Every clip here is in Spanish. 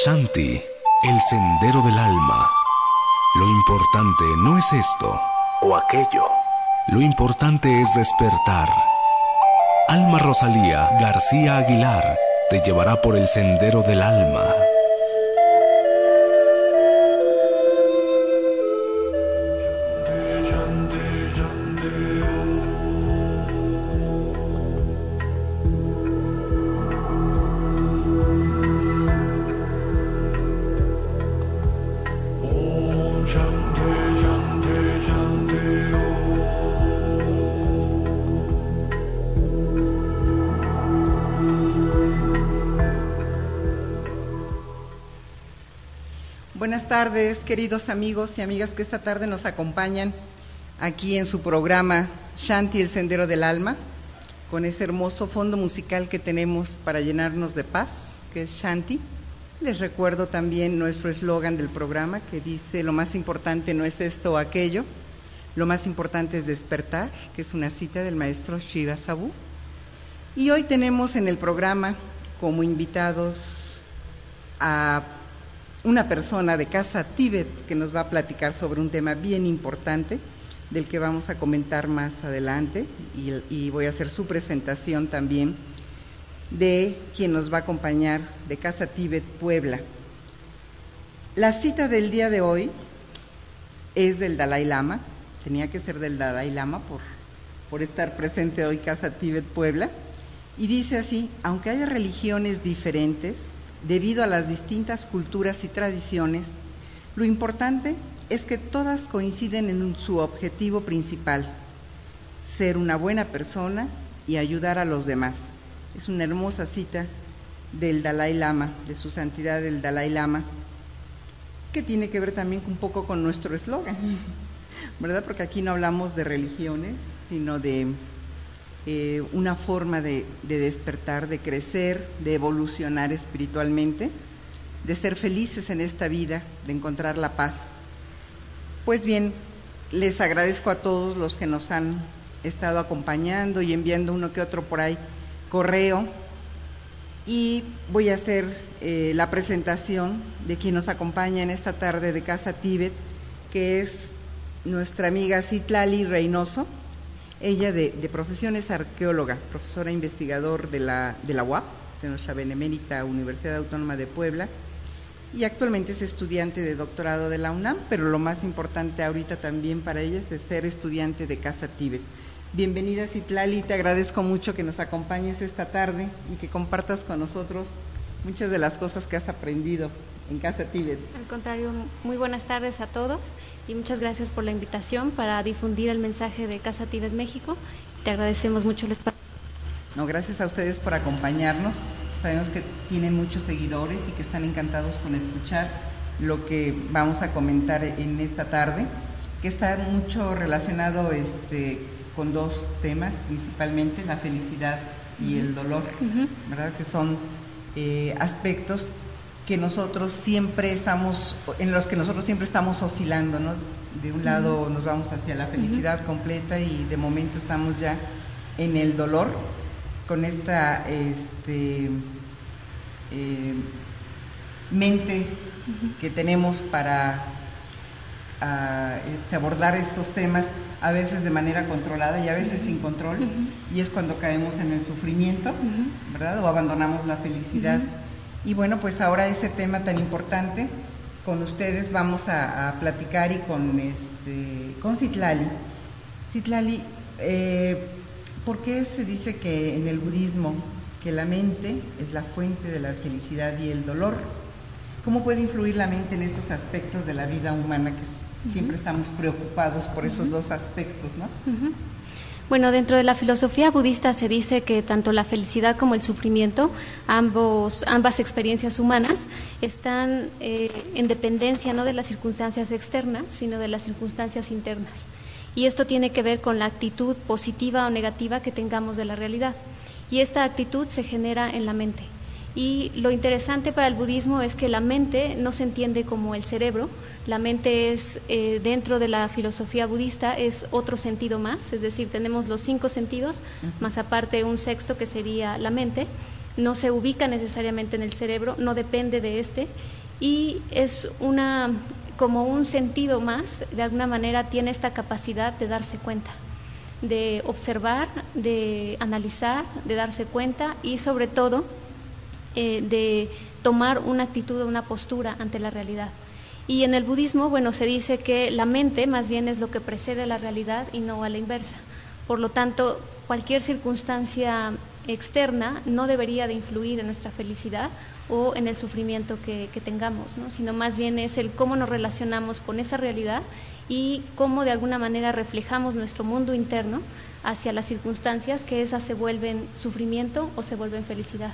Shanti, el sendero del alma. Lo importante no es esto o aquello. Lo importante es despertar. Alma Rosalía García Aguilar te llevará por el sendero del alma. Buenas tardes, queridos amigos y amigas que esta tarde nos acompañan aquí en su programa Shanti, el sendero del alma, con ese hermoso fondo musical que tenemos para llenarnos de paz, que es Shanti. Les recuerdo también nuestro eslogan del programa que dice: lo más importante no es esto o aquello, lo más importante es despertar, que es una cita del maestro Shiva Sabú. Y hoy tenemos en el programa como invitados a una persona de Casa Tíbet que nos va a platicar sobre un tema bien importante del que vamos a comentar más adelante, y voy a hacer su presentación también de quien nos va a acompañar de Casa Tíbet Puebla. La cita del día de hoy es del Dalai Lama, tenía que ser del Dalai Lama por estar presente hoy Casa Tíbet Puebla, y dice así: aunque haya religiones diferentes, debido a las distintas culturas y tradiciones, lo importante es que todas coinciden en su objetivo principal: ser una buena persona y ayudar a los demás. Es una hermosa cita del Dalai Lama, de su santidad el Dalai Lama, que tiene que ver también un poco con nuestro eslogan, ¿verdad? Porque aquí no hablamos de religiones, sino de una forma de despertar, de crecer, de evolucionar espiritualmente, de ser felices en esta vida, de encontrar la paz. Pues bien, les agradezco a todos los que nos han estado acompañando y enviando uno que otro por ahí correo, y voy a hacer la presentación de quien nos acompaña en esta tarde de Casa Tíbet, que es nuestra amiga Citlali Reynoso. Ella de profesión es arqueóloga, profesora investigador de la UAP, de nuestra benemérita Universidad Autónoma de Puebla, y actualmente es estudiante de doctorado de la UNAM, pero lo más importante ahorita también para ella es ser estudiante de Casa Tíbet. Bienvenida, Citlali, te agradezco mucho que nos acompañes esta tarde y que compartas con nosotros muchas de las cosas que has aprendido en Casa Tíbet. Al contrario, muy buenas tardes a todos y muchas gracias por la invitación para difundir el mensaje de Casa Tíbet México. Te agradecemos mucho el espacio. No, gracias a ustedes por acompañarnos. Sabemos que tienen muchos seguidores y que están encantados con escuchar lo que vamos a comentar en esta tarde, que está mucho relacionado con dos temas, principalmente la felicidad y el dolor, ¿verdad? Que son aspectos que nosotros siempre estamos, en los que nosotros siempre estamos oscilando, ¿no? De un lado nos vamos hacia la felicidad completa y de momento estamos ya en el dolor, con esta mente que tenemos para abordar estos temas, a veces de manera controlada y a veces sin control, y es cuando caemos en el sufrimiento, ¿verdad? O abandonamos la felicidad. Y bueno, pues ahora ese tema tan importante, con ustedes vamos a platicar, y con Citlali. Citlali, ¿por qué se dice que en el budismo que la mente es la fuente de la felicidad y el dolor? ¿Cómo puede influir la mente en estos aspectos de la vida humana que siempre estamos preocupados por esos dos aspectos, ¿no? Bueno, dentro de la filosofía budista se dice que tanto la felicidad como el sufrimiento, ambas experiencias humanas, están en dependencia no de las circunstancias externas, sino de las circunstancias internas. Y esto tiene que ver con la actitud positiva o negativa que tengamos de la realidad. Y esta actitud se genera en la mente. Y lo interesante para el budismo es que la mente no se entiende como el cerebro. La mente es, dentro de la filosofía budista, es otro sentido más, es decir, tenemos los 5 sentidos, más aparte un sexto que sería la mente, no se ubica necesariamente en el cerebro, no depende de este, y es como un sentido más, de alguna manera tiene esta capacidad de darse cuenta, de observar, de analizar, de darse cuenta y sobre todo de tomar una actitud, una postura ante la realidad. Y en el budismo, bueno, se dice que la mente más bien es lo que precede a la realidad y no a la inversa. Por lo tanto, cualquier circunstancia externa no debería de influir en nuestra felicidad o en el sufrimiento que tengamos, ¿no? Sino más bien es el cómo nos relacionamos con esa realidad y cómo de alguna manera reflejamos nuestro mundo interno hacia las circunstancias, que esas se vuelven sufrimiento o se vuelven felicidad.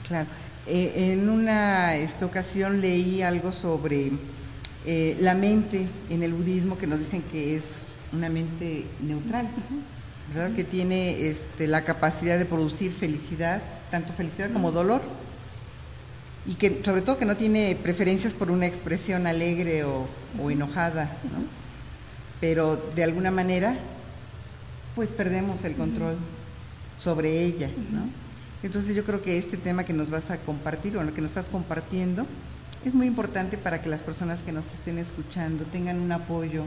Claro. En una ocasión leí algo sobre la mente en el budismo, que nos dicen que es una mente neutral, ¿verdad? Que tiene la capacidad de producir felicidad, tanto felicidad como dolor, y que sobre todo que no tiene preferencias por una expresión alegre o enojada, ¿no? Pero de alguna manera pues perdemos el control sobre ella, ¿no? Entonces yo creo que este tema que nos vas a compartir o lo que nos estás compartiendo es muy importante para que las personas que nos estén escuchando tengan un apoyo,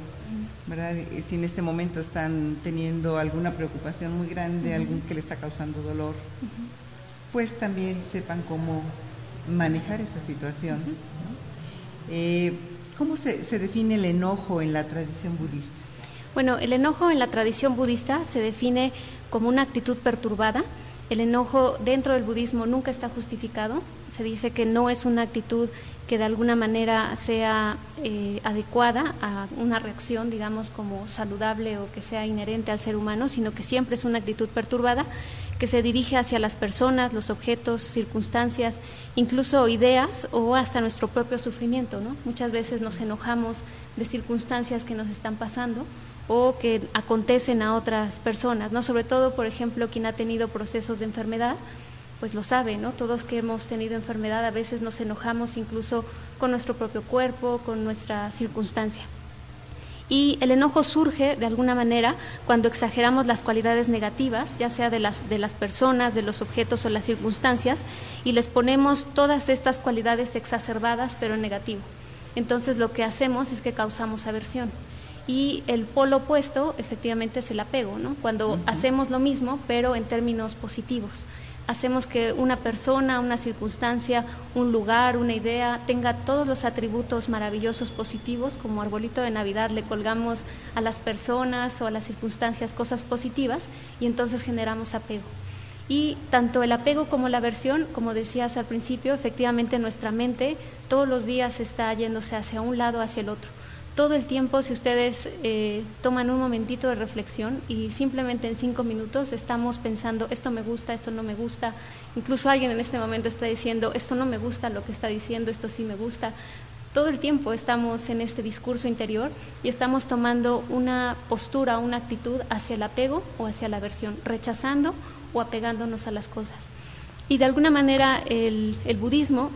¿verdad? Si en este momento están teniendo alguna preocupación muy grande, algún que le está causando dolor, pues también sepan cómo manejar esa situación, ¿no? ¿Cómo se define el enojo en la tradición budista? Bueno, el enojo en la tradición budista se define como una actitud perturbada. El enojo dentro del budismo nunca está justificado. Se dice que no es una actitud que de alguna manera sea adecuada a una reacción, digamos, como saludable o que sea inherente al ser humano, sino que siempre es una actitud perturbada que se dirige hacia las personas, los objetos, circunstancias, incluso ideas o hasta nuestro propio sufrimiento, ¿no? Muchas veces nos enojamos de circunstancias que nos están pasando o que acontecen a otras personas, ¿no? Sobre todo, por ejemplo, quien ha tenido procesos de enfermedad, pues lo sabe, ¿no? Todos que hemos tenido enfermedad a veces nos enojamos incluso con nuestro propio cuerpo, con nuestra circunstancia. Y el enojo surge de alguna manera cuando exageramos las cualidades negativas, ya sea de las personas, de los objetos o las circunstancias, y les ponemos todas estas cualidades exacerbadas pero en negativo. Entonces lo que hacemos es que causamos aversión. Y el polo opuesto efectivamente es el apego, ¿no? Cuando hacemos lo mismo pero en términos positivos. Hacemos que una persona, una circunstancia, un lugar, una idea tenga todos los atributos maravillosos positivos, como arbolito de Navidad le colgamos a las personas o a las circunstancias cosas positivas y entonces generamos apego. Y tanto el apego como la aversión, como decías al principio, efectivamente nuestra mente todos los días está yéndose hacia un lado, hacia el otro. Todo el tiempo, si ustedes toman un momentito de reflexión y simplemente en 5 minutos estamos pensando, esto me gusta, esto no me gusta, incluso alguien en este momento está diciendo, esto no me gusta lo que está diciendo, esto sí me gusta. Todo el tiempo estamos en este discurso interior y estamos tomando una postura, una actitud hacia el apego o hacia la aversión, rechazando o apegándonos a las cosas. Y de alguna manera el budismo,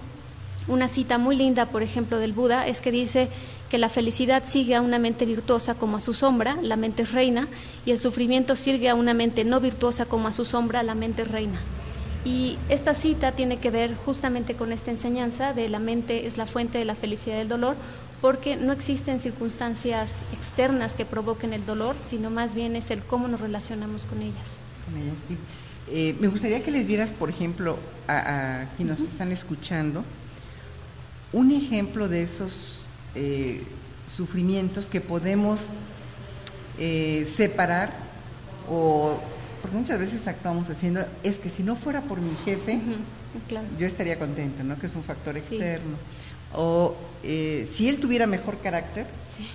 una cita muy linda, por ejemplo, del Buda, es que dice que la felicidad sigue a una mente virtuosa como a su sombra, la mente es reina, y el sufrimiento sigue a una mente no virtuosa como a su sombra, la mente es reina. Y esta cita tiene que ver justamente con esta enseñanza de la mente es la fuente de la felicidad y del dolor, porque no existen circunstancias externas que provoquen el dolor, sino más bien es el cómo nos relacionamos con ellas. Con ellas, sí. Me gustaría que les dieras, por ejemplo, a quienes nos están escuchando, un ejemplo de esos sufrimientos que podemos separar, o porque muchas veces actuamos haciendo, es que si no fuera por mi jefe, claro, yo estaría contenta, ¿no? Que es un factor externo. Sí. O si él tuviera mejor carácter, sí,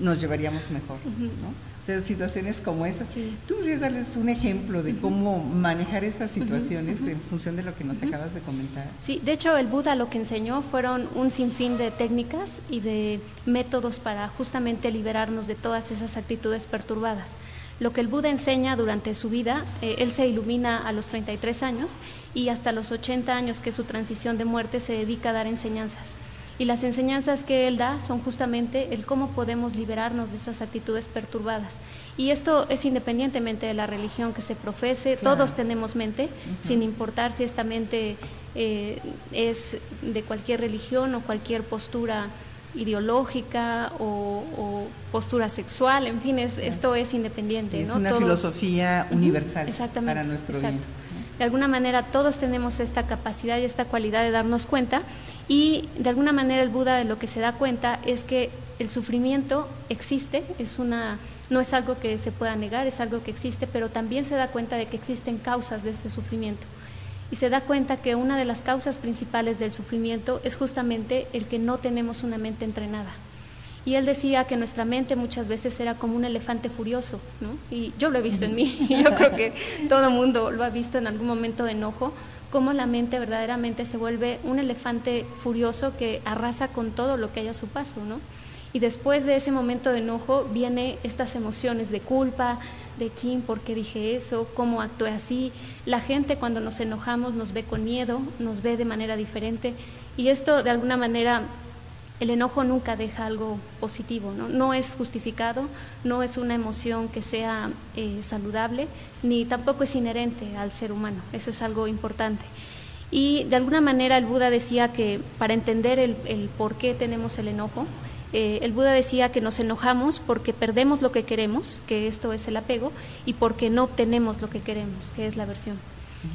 nos llevaríamos mejor, ¿no? O sea, situaciones como esas. Sí. ¿Tú podrías darles un ejemplo de cómo manejar esas situaciones en función de lo que nos acabas de comentar? Sí, de hecho el Buda lo que enseñó fueron un sinfín de técnicas y de métodos para justamente liberarnos de todas esas actitudes perturbadas. Lo que el Buda enseña durante su vida, él se ilumina a los 33 años y hasta los 80 años, que es su transición de muerte, se dedica a dar enseñanzas. Y las enseñanzas que él da son justamente el cómo podemos liberarnos de esas actitudes perturbadas. Y esto es independientemente de la religión que se profese, claro. Todos tenemos mente, sin importar si esta mente es de cualquier religión o cualquier postura ideológica o postura sexual, en fin, esto es independiente. Es ¿no? una filosofía universal para nuestro bien. De alguna manera todos tenemos esta capacidad y esta cualidad de darnos cuenta, y de alguna manera el Buda de lo que se da cuenta es que el sufrimiento existe, no es algo que se pueda negar, es algo que existe, pero también se da cuenta de que existen causas de ese sufrimiento. Y se da cuenta que una de las causas principales del sufrimiento es justamente el que no tenemos una mente entrenada. Y él decía que nuestra mente muchas veces era como un elefante furioso, ¿no? Y yo lo he visto en mí, y yo creo que todo el mundo lo ha visto en algún momento de enojo, cómo la mente verdaderamente se vuelve un elefante furioso que arrasa con todo lo que hay a su paso, ¿no? Y después de ese momento de enojo vienen estas emociones de culpa, de chin, ¿por qué dije eso? ¿Cómo actué así? La gente cuando nos enojamos nos ve con miedo, nos ve de manera diferente, y esto de alguna manera, el enojo nunca deja algo positivo, ¿no? No es justificado, no es una emoción que sea saludable, ni tampoco es inherente al ser humano, eso es algo importante. Y de alguna manera el Buda decía que para entender el por qué tenemos el enojo, el Buda decía que nos enojamos porque perdemos lo que queremos, que esto es el apego, y porque no obtenemos lo que queremos, que es la aversión.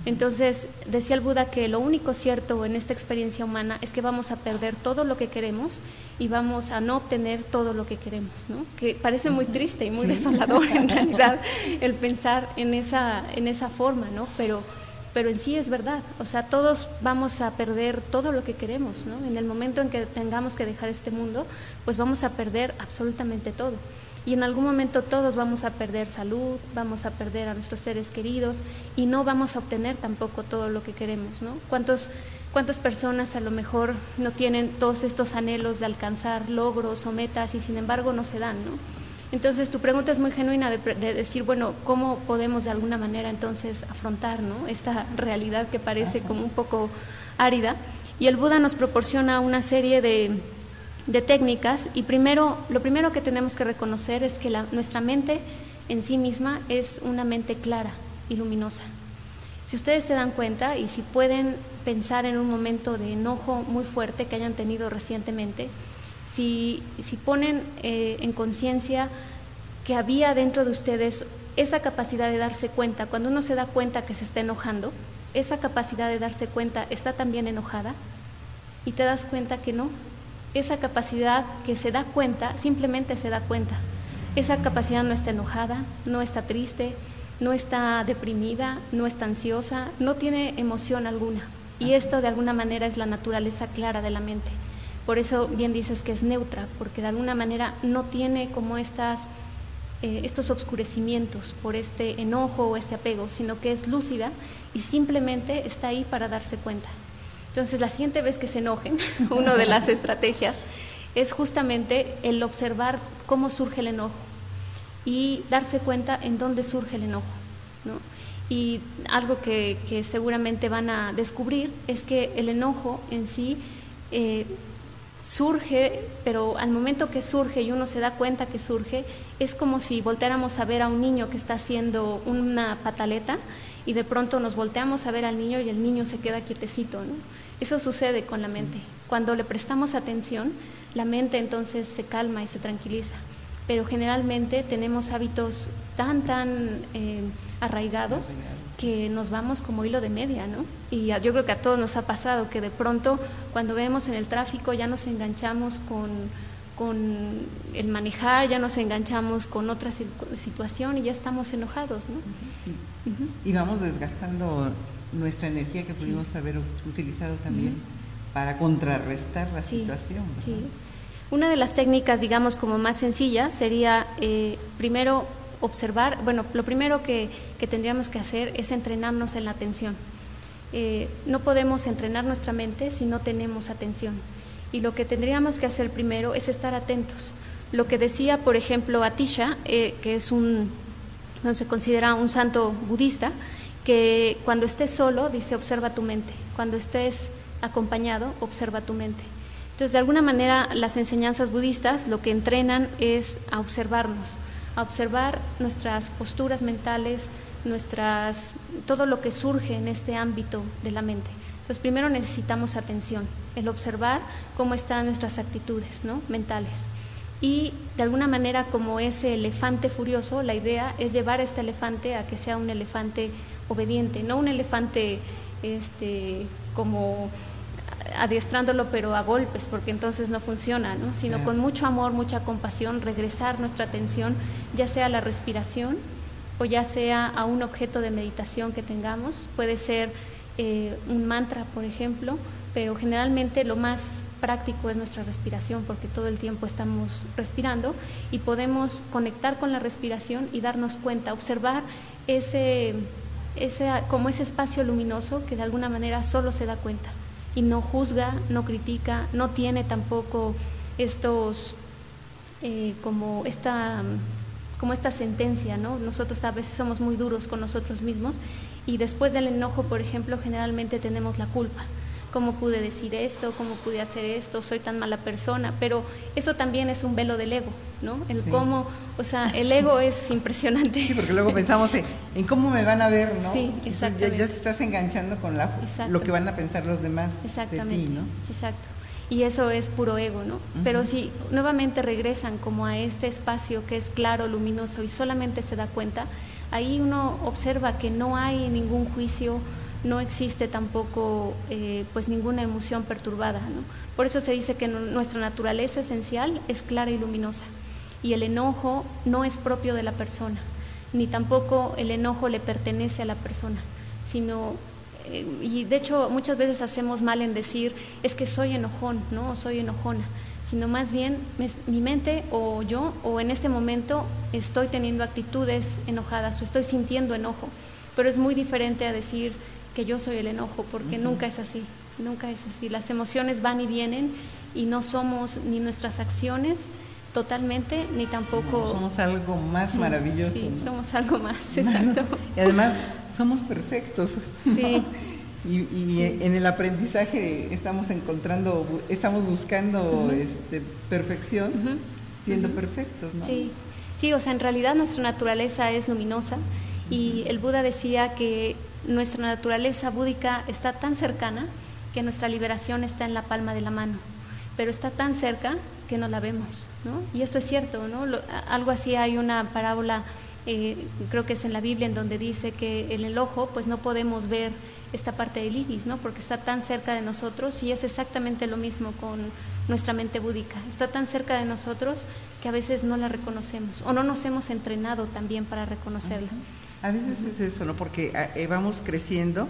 Entonces, decía el Buda que lo único cierto en esta experiencia humana es que vamos a perder todo lo que queremos y vamos a no obtener todo lo que queremos, ¿no? Que parece muy triste y muy desolador en realidad el pensar en esa forma, ¿no? Pero en sí es verdad, o sea, todos vamos a perder todo lo que queremos, ¿no? En el momento en que tengamos que dejar este mundo, pues vamos a perder absolutamente todo. Y en algún momento todos vamos a perder salud, vamos a perder a nuestros seres queridos y no vamos a obtener tampoco todo lo que queremos, ¿no? ¿Cuántas personas a lo mejor no tienen todos estos anhelos de alcanzar logros o metas y sin embargo no se dan, ¿no? Entonces tu pregunta es muy genuina de decir, bueno, ¿cómo podemos de alguna manera entonces afrontar, ¿no? Esta realidad que parece como un poco árida? Y el Buda nos proporciona una serie de técnicas, y lo primero que tenemos que reconocer es que nuestra mente en sí misma es una mente clara y luminosa. Si ustedes se dan cuenta y si pueden pensar en un momento de enojo muy fuerte que hayan tenido recientemente, si ponen en conciencia que había dentro de ustedes esa capacidad de darse cuenta, cuando uno se da cuenta que se está enojando, esa capacidad de darse cuenta está también enojada, y te das cuenta que no. Esa capacidad que se da cuenta, simplemente se da cuenta. Esa capacidad no está enojada, no está triste, no está deprimida, no está ansiosa, no tiene emoción alguna. Y esto de alguna manera es la naturaleza clara de la mente. Por eso bien dices que es neutra, porque de alguna manera no tiene como estos obscurecimientos por este enojo o este apego, sino que es lúcida y simplemente está ahí para darse cuenta. Entonces, la siguiente vez que se enojen, una de las estrategias es justamente el observar cómo surge el enojo y darse cuenta en dónde surge el enojo, ¿no? Y algo que seguramente van a descubrir es que el enojo en sí surge, pero al momento que surge y uno se da cuenta que surge, es como si volteáramos a ver a un niño que está haciendo una pataleta y de pronto nos volteamos a ver al niño y el niño se queda quietecito, ¿no? Eso sucede con la mente. Cuando le prestamos atención, la mente entonces se calma y se tranquiliza. Pero generalmente tenemos hábitos tan arraigados que nos vamos como hilo de media, ¿no? Y yo creo que a todos nos ha pasado que de pronto cuando vemos en el tráfico ya nos enganchamos con el manejar, ya nos enganchamos con otra situación y ya estamos enojados, ¿no? Y vamos desgastando nuestra energía que pudimos haber utilizado también para contrarrestar la situación, ¿verdad? Sí. Una de las técnicas, digamos, como más sencilla sería primero observar, bueno, lo primero que tendríamos que hacer es entrenarnos en la atención. No podemos entrenar nuestra mente si no tenemos atención. Y lo que tendríamos que hacer primero es estar atentos. Lo que decía, por ejemplo, Atisha, que es no se considera un santo budista, que cuando estés solo, dice, observa tu mente. Cuando estés acompañado, observa tu mente. Entonces, de alguna manera, las enseñanzas budistas lo que entrenan es a observarnos, a observar nuestras posturas mentales, todo lo que surge en este ámbito de la mente. Entonces, primero necesitamos atención, el observar cómo están nuestras actitudes, ¿no?, mentales. Y de alguna manera, como ese elefante furioso, la idea es llevar a este elefante a que sea un elefante obediente, no un elefante como adiestrándolo pero a golpes, porque entonces no funciona, ¿no?, sino con mucho amor, mucha compasión, regresar nuestra atención ya sea a la respiración o ya sea a un objeto de meditación que tengamos. Puede ser un mantra, por ejemplo, pero generalmente lo más práctico es nuestra respiración, porque todo el tiempo estamos respirando y podemos conectar con la respiración y darnos cuenta, observar como ese espacio luminoso que de alguna manera solo se da cuenta y no juzga, no critica, no tiene tampoco como esta sentencia, ¿no? Nosotros a veces somos muy duros con nosotros mismos y después del enojo, por ejemplo, generalmente tenemos la culpa. ¿Cómo pude decir esto? ¿Cómo pude hacer esto? Soy tan mala persona. Pero eso también es un velo del ego, ¿no? El ego es impresionante. Sí, porque luego pensamos en cómo me van a ver, ¿no? Sí, exactamente. Ya se estás enganchando con lo que van a pensar los demás de ti, ¿no? Exacto. Y eso es puro ego, ¿no? Pero si nuevamente regresan como a este espacio que es claro, luminoso y solamente se da cuenta, ahí uno observa que no hay ningún juicio, no existe tampoco pues ninguna emoción perturbada, ¿no? Por eso se dice que nuestra naturaleza esencial es clara y luminosa, y el enojo no es propio de la persona, ni tampoco el enojo le pertenece a la persona, sino y de hecho muchas veces hacemos mal en decir es que soy enojón, ¿no? O soy enojona, sino más bien mi mente o yo o en este momento estoy teniendo actitudes enojadas o estoy sintiendo enojo, pero es muy diferente a decir que yo soy el enojo, porque nunca es así. Las emociones van y vienen y no somos ni nuestras acciones totalmente, ni tampoco... No, somos algo más maravilloso. Sí, ¿no? Somos algo más, exacto. Y además somos perfectos. Sí. ¿no? Y en el aprendizaje estamos buscando perfección, siendo perfectos, ¿no? Sí, o sea, en realidad nuestra naturaleza es luminosa y el Buda decía que nuestra naturaleza búdica está tan cercana que nuestra liberación está en la palma de la mano, pero está tan cerca que no la vemos, ¿no? Y esto es cierto, ¿no? Algo así, hay una parábola, creo que es en la Biblia, en donde dice que en el ojo pues no podemos ver esta parte del iris, ¿no? Porque está tan cerca de nosotros, y es exactamente lo mismo con nuestra mente búdica. Está tan cerca de nosotros que a veces no la reconocemos o no nos hemos entrenado también para reconocerla. A veces es eso, ¿no? Porque vamos creciendo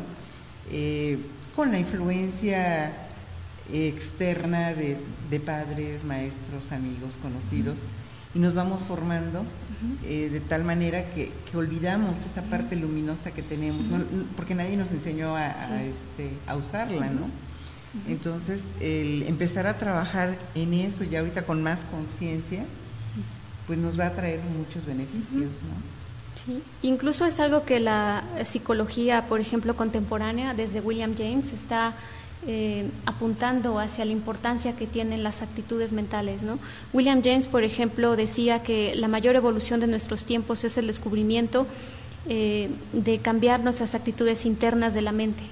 con la influencia externa de padres, maestros, amigos, conocidos, y nos vamos formando de tal manera que olvidamos esa parte luminosa que tenemos, ¿no? Porque nadie nos enseñó a usarla, ¿no? Entonces, el empezar a trabajar en eso y ahorita con más conciencia, pues nos va a traer muchos beneficios, ¿no? Sí, incluso es algo que la psicología, por ejemplo, contemporánea, desde William James, está apuntando hacia la importancia que tienen las actitudes mentales, ¿no? William James, por ejemplo, decía que la mayor evolución de nuestros tiempos es el descubrimiento de cambiar nuestras actitudes internas de la mente,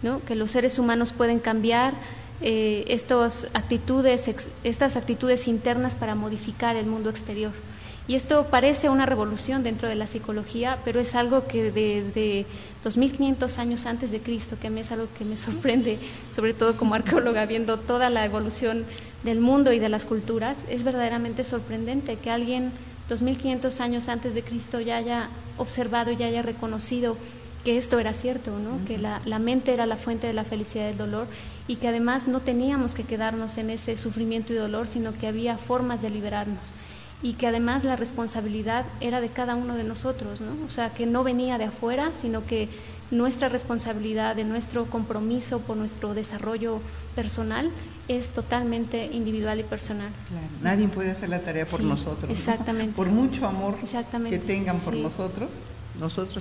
¿no? Que los seres humanos pueden cambiar estas actitudes internas para modificar el mundo exterior. Y esto parece una revolución dentro de la psicología, pero es algo que desde 2500 años antes de Cristo, que a mí es algo que me sorprende, sobre todo como arqueóloga, viendo toda la evolución del mundo y de las culturas, es verdaderamente sorprendente que alguien 2500 años antes de Cristo ya haya observado y ya haya reconocido que esto era cierto, ¿no? Que la mente era la fuente de la felicidad y del dolor, y que además no teníamos que quedarnos en ese sufrimiento y dolor, sino que había formas de liberarnos. Y que además la responsabilidad era de cada uno de nosotros, ¿no? O sea, que no venía de afuera, sino que nuestra responsabilidad, de nuestro compromiso por nuestro desarrollo personal es totalmente individual y personal. Claro, nadie puede hacer la tarea por nosotros. Exactamente. ¿no? Por mucho amor que tengan por nosotros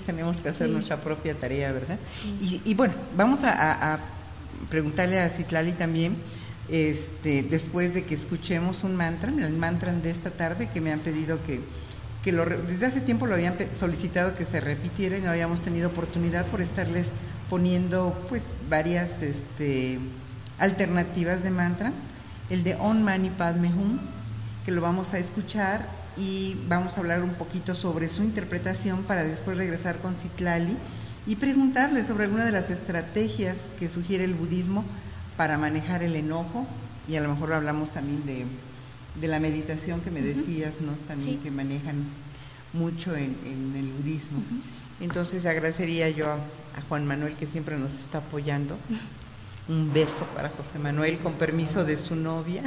tenemos que hacer nuestra propia tarea, ¿verdad? Y bueno, vamos a preguntarle a Citlali también después de que escuchemos un mantra, el mantra de esta tarde, que me han pedido desde hace tiempo lo habían solicitado que se repitiera y no habíamos tenido oportunidad por estarles poniendo pues varias alternativas de mantras. El de Om Mani Padme Hum, que lo vamos a escuchar y vamos a hablar un poquito sobre su interpretación para después regresar con Citlali y preguntarle sobre alguna de las estrategias que sugiere el budismo para manejar el enojo, y a lo mejor hablamos también de la meditación que me decías, ¿no? También sí, que manejan mucho en el budismo. Entonces agradecería yo a Juan Manuel, que siempre nos está apoyando. Un beso para José Manuel, con permiso de su novia,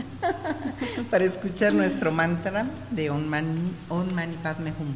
para escuchar nuestro mantra de Om Mani Padme Hum.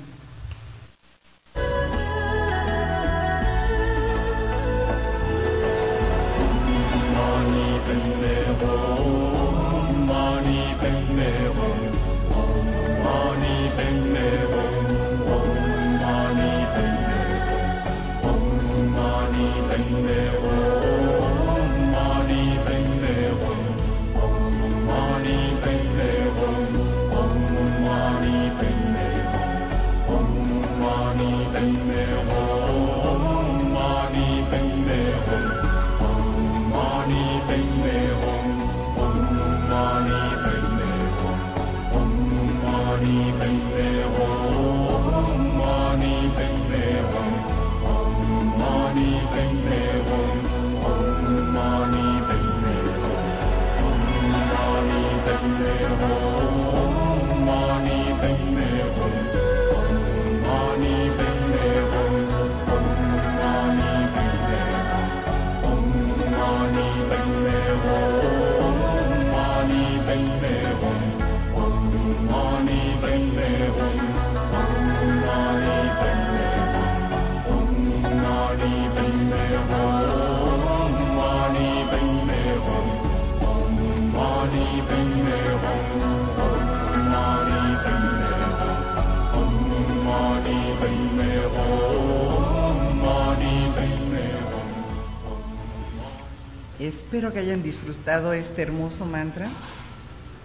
Espero que hayan disfrutado este hermoso mantra.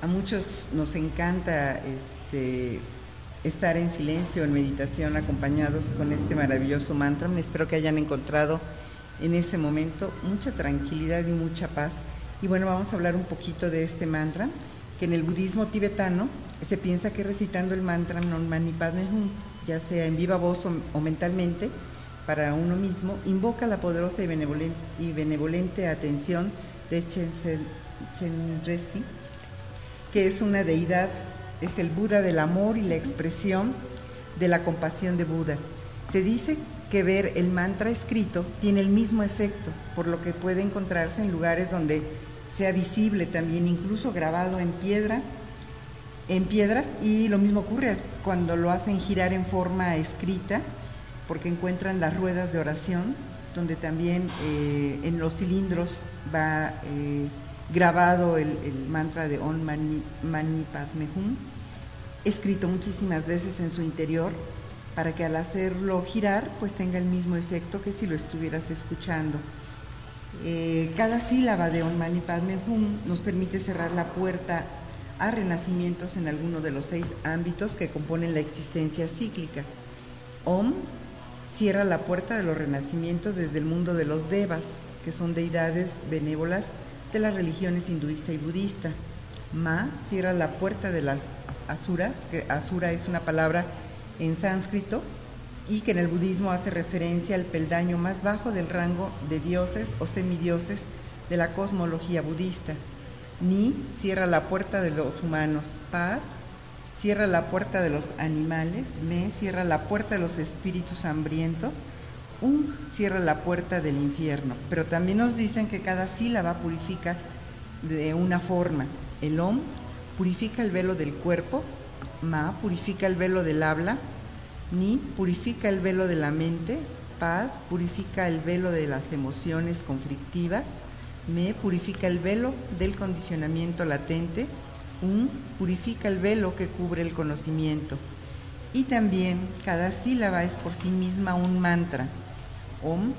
A muchos nos encanta estar en silencio, en meditación, acompañados con este maravilloso mantra. Espero que hayan encontrado en ese momento mucha tranquilidad y mucha paz. Y bueno, vamos a hablar un poquito de este mantra, que en el budismo tibetano se piensa que recitando el mantra Om Mani Padme Hum, ya sea en viva voz o mentalmente, para uno mismo, invoca la poderosa y benevolente atención de Chenrezig, que es una deidad, es el Buda del amor y la expresión de la compasión de Buda. Se dice que ver el mantra escrito tiene el mismo efecto, por lo que puede encontrarse en lugares donde sea visible también, incluso grabado en piedras, y lo mismo ocurre cuando lo hacen girar en forma escrita, porque encuentran las ruedas de oración, donde también en los cilindros va grabado el mantra de Om Mani Padme Hum, escrito muchísimas veces en su interior, para que al hacerlo girar, pues tenga el mismo efecto que si lo estuvieras escuchando. Cada sílaba de Om Mani Padme Hum nos permite cerrar la puerta a renacimientos en alguno de los 6 ámbitos que componen la existencia cíclica. Om cierra la puerta de los renacimientos desde el mundo de los devas, que son deidades benévolas de las religiones hinduista y budista. Ma cierra la puerta de las asuras, que asura es una palabra en sánscrito y que en el budismo hace referencia al peldaño más bajo del rango de dioses o semidioses de la cosmología budista. Ni cierra la puerta de los humanos. Pa cierra la puerta de los animales. Me cierra la puerta de los espíritus hambrientos. Un cierra la puerta del infierno. Pero también nos dicen que cada sílaba purifica de una forma. El Om purifica el velo del cuerpo. Ma purifica el velo del habla. Ni purifica el velo de la mente. Pad purifica el velo de las emociones conflictivas. Me purifica el velo del condicionamiento latente. Purifica el velo que cubre el conocimiento. Y también cada sílaba es por sí misma un mantra. Om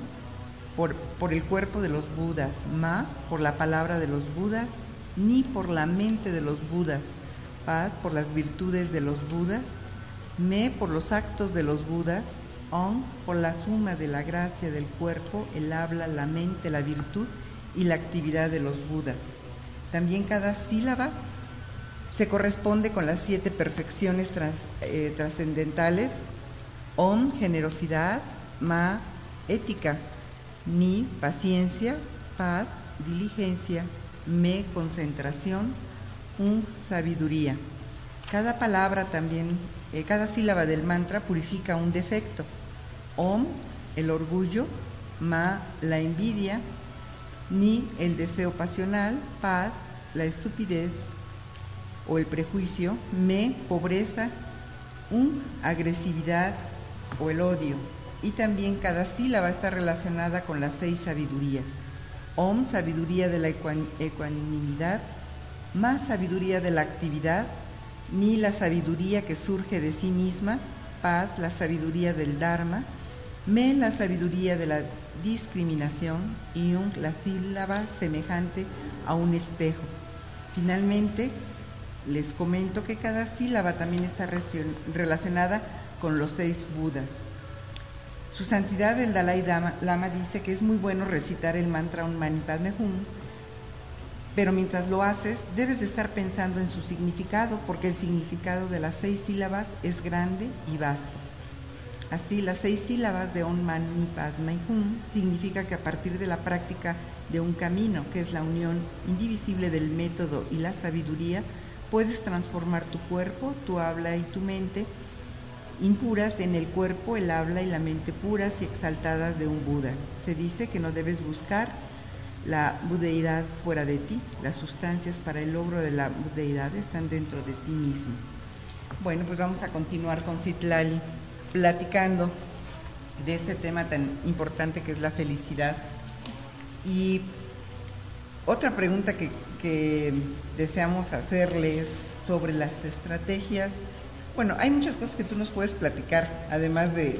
por el cuerpo de los Budas, Ma por la palabra de los Budas, Ni por la mente de los Budas, Pad por las virtudes de los Budas, Me por los actos de los Budas, Om por la suma de la gracia del cuerpo, el habla, la mente, la virtud y la actividad de los Budas. También cada sílaba se corresponde con las 7 perfecciones trascendentales: Om, generosidad; Ma, ética; Ni, paciencia; Pad, diligencia; Me, concentración; Un, sabiduría. Cada palabra también, cada sílaba del mantra purifica un defecto. Om, el orgullo; Ma, la envidia; Ni, el deseo pasional; Pad, la estupidez o el prejuicio; Me, pobreza; Un, agresividad o el odio. Y también cada sílaba está relacionada con las 6 sabidurías. Om, sabiduría de la ecuanimidad; Ma, sabiduría de la actividad; Ni, la sabiduría que surge de sí misma; Pad, la sabiduría del Dharma; Me, la sabiduría de la discriminación; y Un, la sílaba semejante a un espejo. Finalmente, les comento que cada sílaba también está relacionada con los 6 Budas. Su Santidad el Dalai Lama dice que es muy bueno recitar el mantra Om Mani Padme Hum, pero mientras lo haces debes de estar pensando en su significado, porque el significado de las 6 sílabas es grande y vasto. Así, las 6 sílabas de Om Mani Padme Hum significa que a partir de la práctica de un camino, que es la unión indivisible del método y la sabiduría, puedes transformar tu cuerpo, tu habla y tu mente impuras en el cuerpo, el habla y la mente puras y exaltadas de un Buda. Se dice que no debes buscar la budeidad fuera de ti. Las sustancias para el logro de la budeidad están dentro de ti mismo. Bueno, pues vamos a continuar con Citlali platicando de este tema tan importante que es la felicidad. Y otra pregunta que deseamos hacerles sobre las estrategias. Bueno, hay muchas cosas que tú nos puedes platicar, además de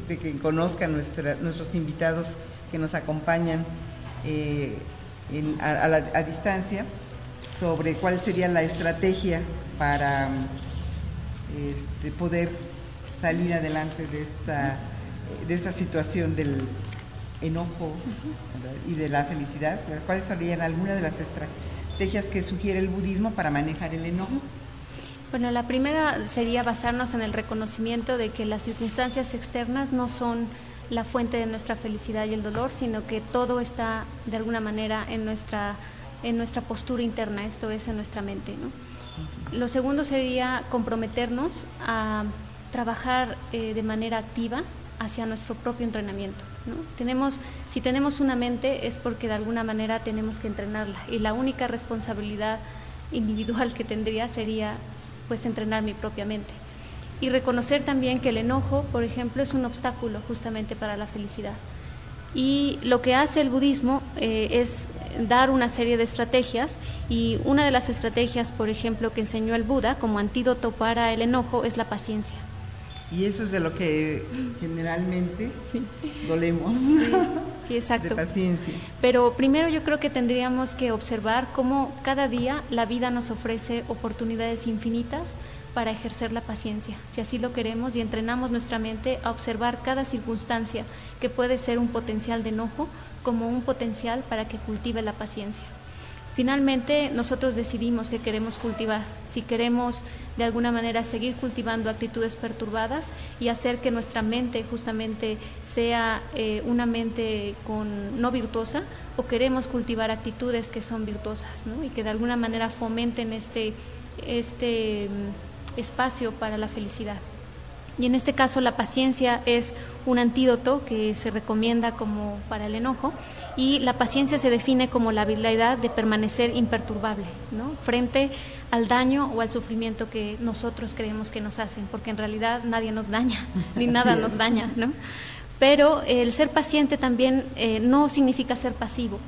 que conozcan nuestros invitados que nos acompañan a distancia, sobre cuál sería la estrategia para poder salir adelante de esta situación del enojo, ¿verdad?, y de la felicidad. ¿Cuáles serían algunas de las estrategias que sugiere el budismo para manejar el enojo? Bueno, la primera sería basarnos en el reconocimiento de que las circunstancias externas no son la fuente de nuestra felicidad y el dolor, sino que todo está de alguna manera en nuestra postura interna, esto es, en nuestra mente, ¿no? Lo segundo sería comprometernos a trabajar de manera activa hacia nuestro propio entrenamiento, ¿no? Si tenemos una mente es porque de alguna manera tenemos que entrenarla, y la única responsabilidad individual que tendría sería pues entrenar mi propia mente. Y reconocer también que el enojo, por ejemplo, es un obstáculo justamente para la felicidad. Y lo que hace el budismo es dar una serie de estrategias, y una de las estrategias, por ejemplo, que enseñó el Buda como antídoto para el enojo es la paciencia. Y eso es de lo que generalmente dolemos. Sí, exacto. De paciencia. Pero primero yo creo que tendríamos que observar cómo cada día la vida nos ofrece oportunidades infinitas para ejercer la paciencia, si así lo queremos, y entrenamos nuestra mente a observar cada circunstancia que puede ser un potencial de enojo como un potencial para que cultive la paciencia. Finalmente, nosotros decidimos que queremos cultivar, si queremos de alguna manera seguir cultivando actitudes perturbadas y hacer que nuestra mente justamente sea una mente no virtuosa, o queremos cultivar actitudes que son virtuosas, ¿no?, y que de alguna manera fomenten este espacio para la felicidad. Y en este caso la paciencia es un antídoto que se recomienda como para el enojo, y la paciencia se define como la habilidad de permanecer imperturbable, ¿no?, frente al daño o al sufrimiento que nosotros creemos que nos hacen, porque en realidad nadie nos daña, ni nada nos daña, ¿no? Pero el ser paciente también no significa ser pasivo.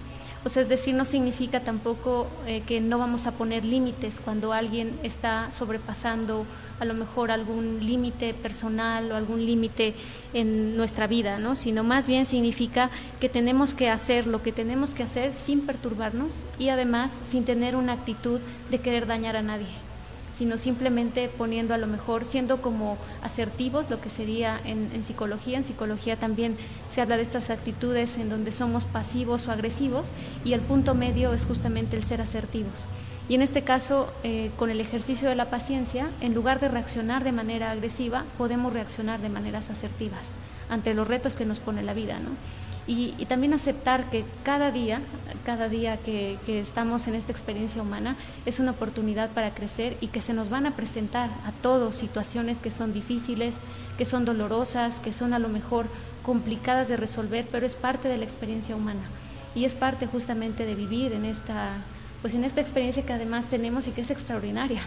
O O sea, es decir, no significa tampoco que no vamos a poner límites cuando alguien está sobrepasando a lo mejor algún límite personal o algún límite en nuestra vida, ¿no? Sino más bien significa que tenemos que hacer lo que tenemos que hacer sin perturbarnos y además sin tener una actitud de querer dañar a nadie, sino simplemente poniendo a lo mejor, siendo como asertivos, lo que sería en psicología. En psicología también se habla de estas actitudes en donde somos pasivos o agresivos, y el punto medio es justamente el ser asertivos. Y en este caso, con el ejercicio de la paciencia, en lugar de reaccionar de manera agresiva, podemos reaccionar de maneras asertivas ante los retos que nos pone la vida, ¿no? Y también aceptar que cada día que estamos en esta experiencia humana es una oportunidad para crecer, y que se nos van a presentar a todos situaciones que son difíciles, que son dolorosas, que son a lo mejor complicadas de resolver, pero es parte de la experiencia humana y es parte justamente de vivir en esta experiencia que además tenemos y que es extraordinaria,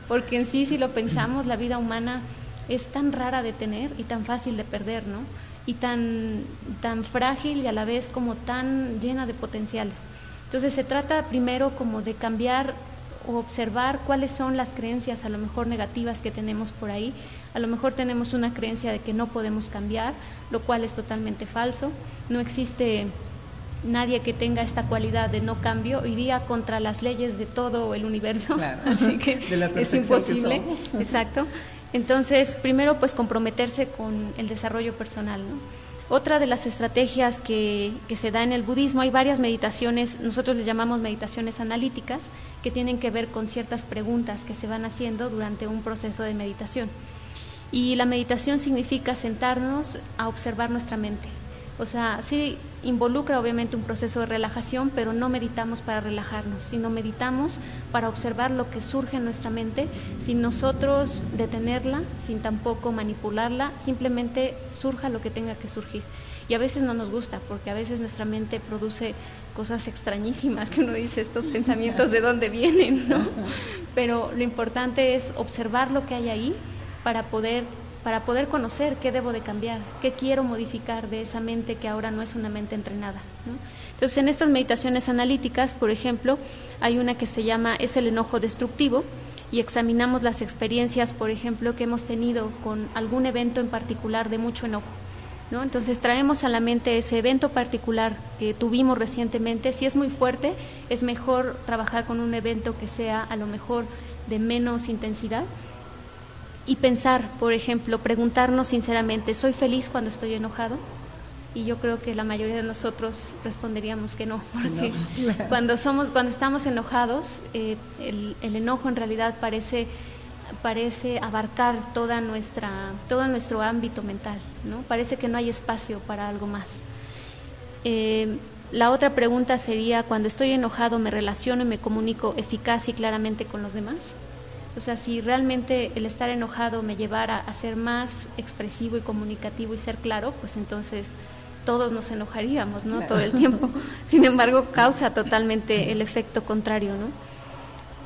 porque en sí, si lo pensamos, la vida humana es tan rara de tener y tan fácil de perder, ¿no? Y tan frágil y a la vez como tan llena de potenciales. Entonces se trata primero como de cambiar o observar cuáles son las creencias a lo mejor negativas que tenemos por ahí. A lo mejor tenemos una creencia de que no podemos cambiar, lo cual es totalmente falso. No existe nadie que tenga esta cualidad de no cambio, iría contra las leyes de todo el universo, claro. Así que es imposible. Exacto. Entonces, primero, pues comprometerse con el desarrollo personal, ¿no? Otra de las estrategias que se da en el budismo, hay varias meditaciones, nosotros les llamamos meditaciones analíticas, que tienen que ver con ciertas preguntas que se van haciendo durante un proceso de meditación. Y la meditación significa sentarnos a observar nuestra mente. O sea, sí involucra obviamente un proceso de relajación, pero no meditamos para relajarnos, sino meditamos para observar lo que surge en nuestra mente, sin nosotros detenerla, sin tampoco manipularla, simplemente surja lo que tenga que surgir. Y a veces no nos gusta, porque a veces nuestra mente produce cosas extrañísimas que uno dice, estos pensamientos de dónde vienen, ¿no? Pero lo importante es observar lo que hay ahí para poder conocer qué debo de cambiar, qué quiero modificar de esa mente que ahora no es una mente entrenada, ¿no? Entonces, en estas meditaciones analíticas, por ejemplo, hay una que se llama Es el enojo destructivo, y examinamos las experiencias, por ejemplo, que hemos tenido con algún evento en particular de mucho enojo, ¿no? Entonces traemos a la mente ese evento particular que tuvimos recientemente. Si es muy fuerte, es mejor trabajar con un evento que sea a lo mejor de menos intensidad, y pensar, por ejemplo, preguntarnos sinceramente, ¿soy feliz cuando estoy enojado? Y yo creo que la mayoría de nosotros responderíamos que no, porque no, claro. Cuando estamos enojados, el enojo en realidad parece abarcar todo nuestro ámbito mental, ¿no? Parece que no hay espacio para algo más. La otra pregunta sería, cuando estoy enojado, ¿me relaciono y me comunico eficaz y claramente con los demás? O sea, si realmente el estar enojado me llevara a ser más expresivo y comunicativo y ser claro, pues entonces todos nos enojaríamos, ¿no? Claro. Todo el tiempo. Sin embargo, causa totalmente el efecto contrario, ¿no?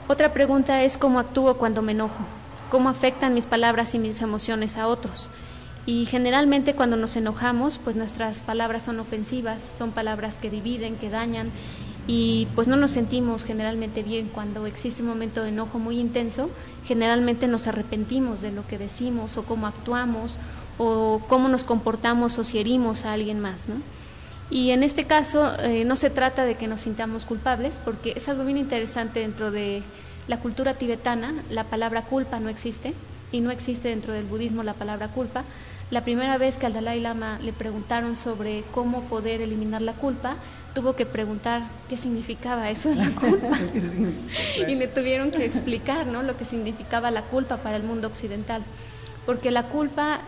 Otra pregunta es, ¿cómo actúo cuando me enojo? ¿Cómo afectan mis palabras y mis emociones a otros? Y generalmente cuando nos enojamos, pues nuestras palabras son ofensivas, son palabras que dividen, que dañan, y pues no nos sentimos generalmente bien. Cuando existe un momento de enojo muy intenso, generalmente nos arrepentimos de lo que decimos o cómo actuamos o cómo nos comportamos o si herimos a alguien más, ¿no? Y en este caso no se trata de que nos sintamos culpables, porque es algo bien interesante. Dentro de la cultura tibetana la palabra culpa no existe, y no existe dentro del budismo la palabra culpa. La primera vez que al Dalai Lama le preguntaron sobre cómo poder eliminar la culpa, tuvo que preguntar qué significaba eso de la culpa y le tuvieron que explicar, ¿no?, lo que significaba la culpa para el mundo occidental, porque la culpa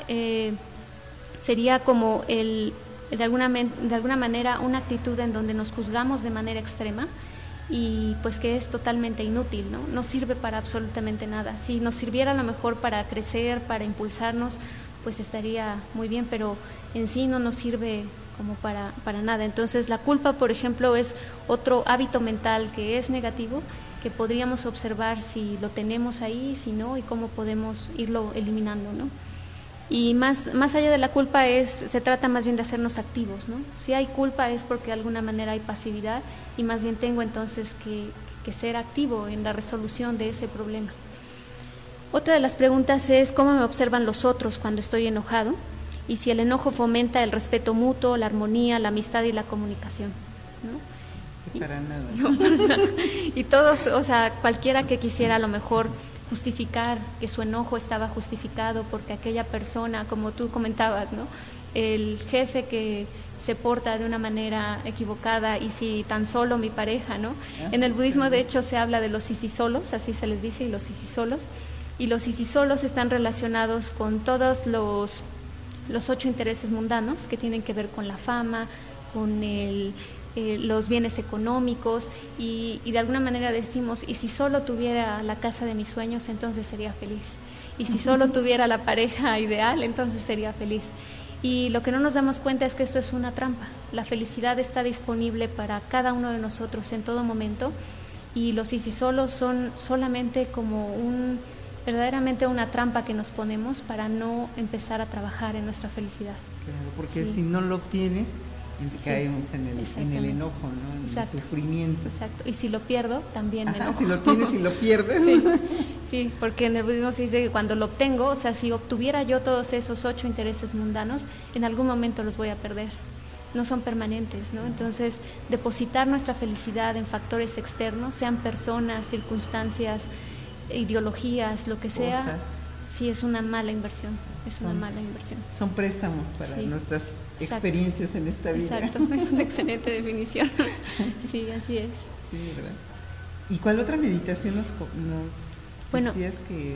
sería como de alguna manera una actitud en donde nos juzgamos de manera extrema y pues que es totalmente inútil, ¿no? No sirve para absolutamente nada. Si nos sirviera a lo mejor para crecer, para impulsarnos, pues estaría muy bien, pero en sí no nos sirve como para nada. Entonces la culpa, por ejemplo, es otro hábito mental que es negativo, que podríamos observar si lo tenemos ahí, si no, y cómo podemos irlo eliminando, ¿no? Y más allá de la culpa se trata más bien de hacernos activos, ¿no? Si hay culpa es porque de alguna manera hay pasividad y más bien tengo entonces que ser activo en la resolución de ese problema. Otra de las preguntas es cómo me observan los otros cuando estoy enojado y si el enojo fomenta el respeto mutuo, la armonía, la amistad y la comunicación, ¿no? Para nada. No, para nada. Y todos, o sea, cualquiera que quisiera a lo mejor justificar que su enojo estaba justificado porque aquella persona, como tú comentabas, ¿no? El jefe que se porta de una manera equivocada y si tan solo mi pareja, ¿no? En el budismo de hecho se habla de los sisisolos, así se les dice, y los sisisolos están relacionados con todos los 8 intereses mundanos que tienen que ver con la fama, con los bienes económicos y de alguna manera decimos, y si solo tuviera la casa de mis sueños, entonces sería feliz. Y si solo tuviera la pareja ideal, entonces sería feliz. Y lo que no nos damos cuenta es que esto es una trampa. La felicidad está disponible para cada uno de nosotros en todo momento y los solos son solamente como verdaderamente una trampa que nos ponemos para no empezar a trabajar en nuestra felicidad. Claro, porque si no lo obtienes, caemos en el enojo, ¿no? En el sufrimiento. Exacto, y si lo pierdo, también me enojo. Si lo tienes y lo pierdes. Sí, porque en el budismo se dice que cuando lo obtengo, o sea, si obtuviera yo todos esos 8 intereses mundanos, en algún momento los voy a perder. No son permanentes, ¿no? Entonces, depositar nuestra felicidad en factores externos, sean personas, circunstancias, ideologías, lo que sea, sí es una mala inversión, mala inversión. Son préstamos para nuestras experiencias en esta vida. Exacto, es una excelente definición. Sí, así es. Sí, ¿verdad? ¿Y cuál otra meditación nos decías que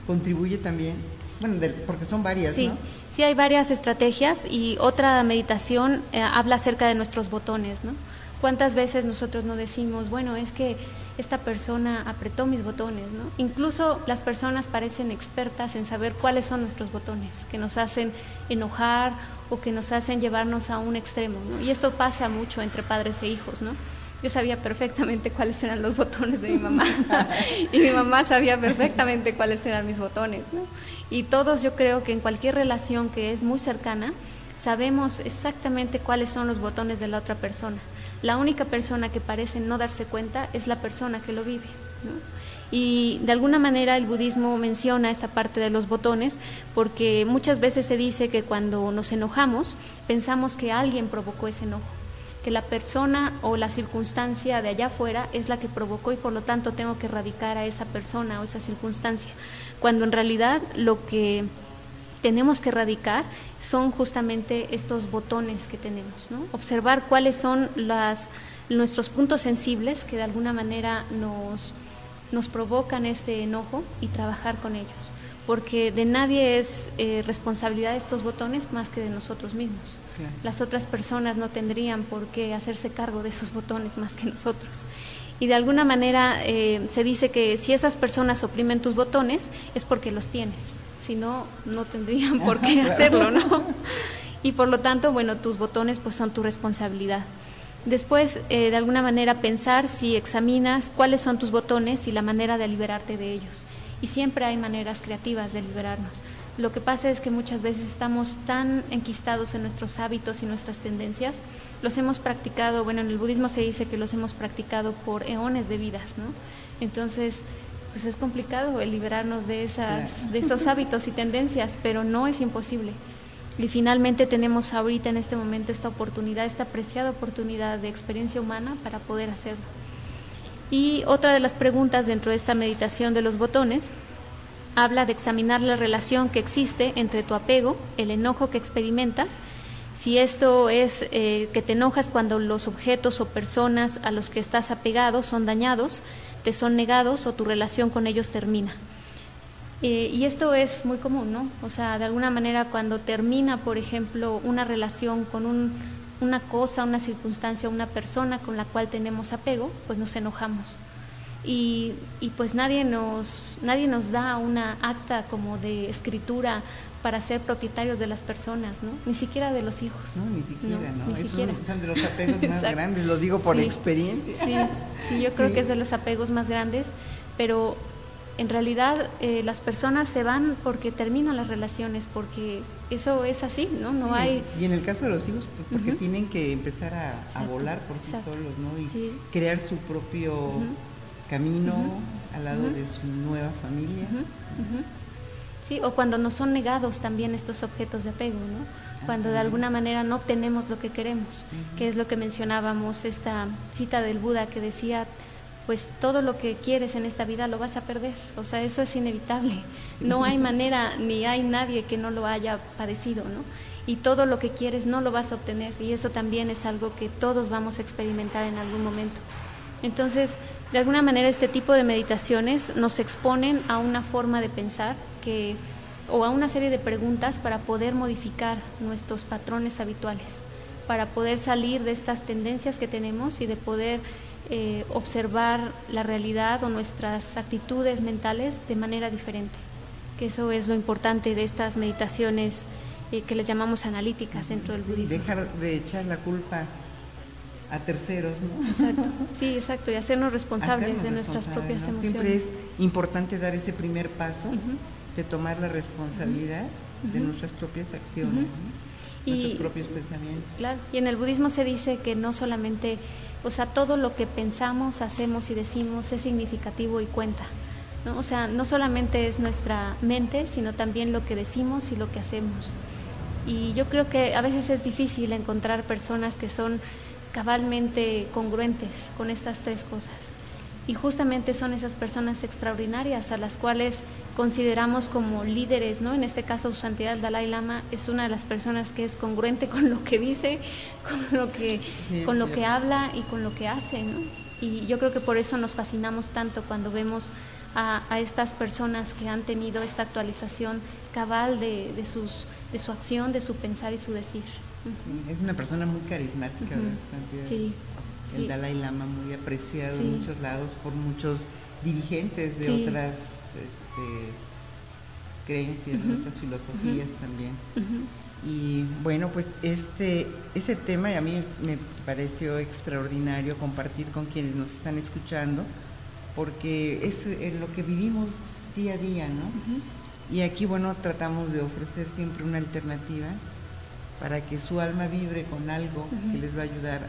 contribuye también? Bueno, porque son varias, ¿no? Sí, hay varias estrategias y otra meditación habla acerca de nuestros botones, ¿no? ¿Cuántas veces nosotros no decimos, bueno, es que esta persona apretó mis botones, ¿no? Incluso las personas parecen expertas en saber cuáles son nuestros botones, que nos hacen enojar o que nos hacen llevarnos a un extremo, ¿no? Y esto pasa mucho entre padres e hijos, ¿no? Yo sabía perfectamente cuáles eran los botones de mi mamá y mi mamá sabía perfectamente cuáles eran mis botones, ¿no? Y todos, yo creo que en cualquier relación que es muy cercana, sabemos exactamente cuáles son los botones de la otra persona. La única persona que parece no darse cuenta es la persona que lo vive, ¿no? Y de alguna manera el budismo menciona esta parte de los botones porque muchas veces se dice que cuando nos enojamos pensamos que alguien provocó ese enojo, que la persona o la circunstancia de allá afuera es la que provocó y por lo tanto tengo que erradicar a esa persona o esa circunstancia, cuando en realidad lo que tenemos que erradicar son justamente estos botones que tenemos, ¿no? Observar cuáles son nuestros puntos sensibles que de alguna manera nos provocan este enojo y trabajar con ellos, porque de nadie es responsabilidad de estos botones más que de nosotros mismos. Claro. Las otras personas no tendrían por qué hacerse cargo de esos botones más que nosotros. Y de alguna manera se dice que si esas personas oprimen tus botones es porque los tienes. Si no, no tendrían por qué hacerlo, ¿no? Y por lo tanto, bueno, tus botones pues son tu responsabilidad. Después, de alguna manera, pensar si examinas cuáles son tus botones y la manera de liberarte de ellos. Y siempre hay maneras creativas de liberarnos. Lo que pasa es que muchas veces estamos tan enquistados en nuestros hábitos y nuestras tendencias, los hemos practicado, bueno, en el budismo se dice que los hemos practicado por eones de vidas, ¿no? Entonces, pues es complicado el liberarnos de esos hábitos y tendencias, pero no es imposible. Y finalmente tenemos ahorita en este momento esta oportunidad, esta apreciada oportunidad de experiencia humana para poder hacerlo. Y otra de las preguntas dentro de esta meditación de los botones habla de examinar la relación que existe entre tu apego, el enojo que experimentas, si esto es que te enojas cuando los objetos o personas a los que estás apegado son dañados, te son negados o tu relación con ellos termina. Y esto es muy común, ¿no? O sea, de alguna manera cuando termina, por ejemplo, una relación con una cosa, una circunstancia, una persona con la cual tenemos apego, pues nos enojamos. Y pues nadie nos da una acta como de escritura para ser propietarios de las personas, ¿no? Ni siquiera de los hijos. No, ni siquiera, ¿no? Ni siquiera. Son de los apegos más grandes, lo digo por experiencia. Sí, yo creo que es de los apegos más grandes, pero en realidad las personas se van porque terminan las relaciones, porque eso es así, ¿no? No hay... Y en el caso de los hijos, pues porque tienen que empezar a volar por sí solos, ¿no? Y crear su propio camino al lado de su nueva familia. Sí, o cuando nos son negados también estos objetos de apego, ¿no? Cuando de alguna manera no obtenemos lo que queremos, que es lo que mencionábamos, esta cita del Buda que decía, pues todo lo que quieres en esta vida lo vas a perder, o sea, eso es inevitable, no hay manera ni hay nadie que no lo haya padecido, ¿no? Y todo lo que quieres no lo vas a obtener, y eso también es algo que todos vamos a experimentar en algún momento. Entonces, de alguna manera este tipo de meditaciones nos exponen a una forma de pensar o a una serie de preguntas para poder modificar nuestros patrones habituales, para poder salir de estas tendencias que tenemos y de poder observar la realidad o nuestras actitudes mentales de manera diferente, que eso es lo importante de estas meditaciones que les llamamos analíticas dentro del budismo. Dejar de echar la culpa a terceros, ¿no? Exacto, sí, exacto, y hacernos responsables de nuestras propias emociones. Siempre es importante dar ese primer paso de tomar la responsabilidad de nuestras propias acciones, nuestros propios pensamientos. Claro, y en el budismo se dice que no solamente, o sea, todo lo que pensamos, hacemos y decimos es significativo y cuenta, ¿no? O sea, no solamente es nuestra mente, sino también lo que decimos y lo que hacemos. Y yo creo que a veces es difícil encontrar personas que son cabalmente congruentes con estas tres cosas. Y justamente son esas personas extraordinarias a las cuales consideramos como líderes, ¿no? En este caso, Su Santidad el Dalai Lama es una de las personas que es congruente con lo que dice, con lo que habla y con lo que hace, ¿no? Y yo creo que por eso nos fascinamos tanto cuando vemos a estas personas que han tenido esta actualización cabal de su acción, de su pensar y su decir. Es una persona muy carismática, ¿verdad? Su Santidad. Sí. El Dalai Lama, muy apreciado en muchos lados por muchos dirigentes de otras creencias, de otras filosofías también. Y bueno, pues ese tema a mí me pareció extraordinario compartir con quienes nos están escuchando, porque es lo que vivimos día a día, ¿no? Y aquí, bueno, tratamos de ofrecer siempre una alternativa para que su alma vibre con algo que les va a ayudar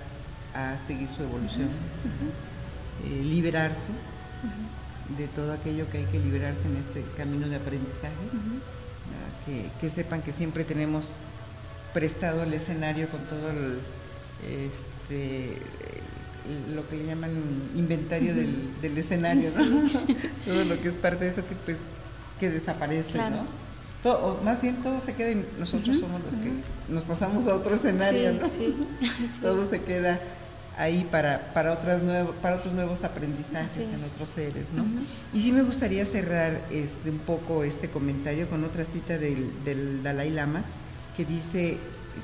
a seguir su evolución, liberarse de todo aquello que hay que liberarse en este camino de aprendizaje, que sepan que siempre tenemos prestado el escenario con todo lo que le llaman inventario del escenario, ¿no? Todo lo que es parte de eso que desaparece, claro, ¿no? Todo, o más bien todo se queda y nosotros somos los que nos pasamos a otro escenario, ¿no? Todo se queda ahí para otros nuevos aprendizajes en otros seres, ¿no? Y sí me gustaría cerrar un poco este comentario con otra cita del Dalai Lama, que dice: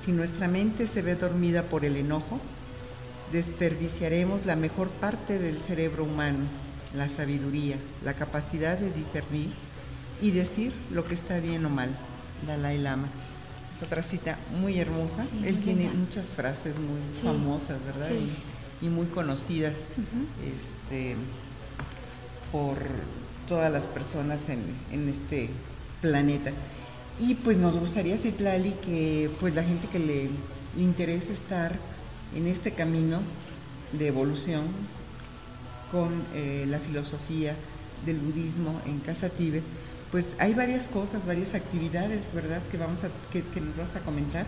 si nuestra mente se ve dormida por el enojo, desperdiciaremos la mejor parte del cerebro humano, la sabiduría, la capacidad de discernir y decir lo que está bien o mal. Dalai Lama. Es otra cita muy hermosa. Él tiene muchas frases muy famosas, ¿verdad? Y muy conocidas por todas las personas en este planeta. Y pues nos gustaría, Citlali, que pues la gente que le interese estar en este camino de evolución con la filosofía del budismo en Casa Tíbet, pues hay varias cosas, varias actividades, ¿verdad?, que nos vas a comentar.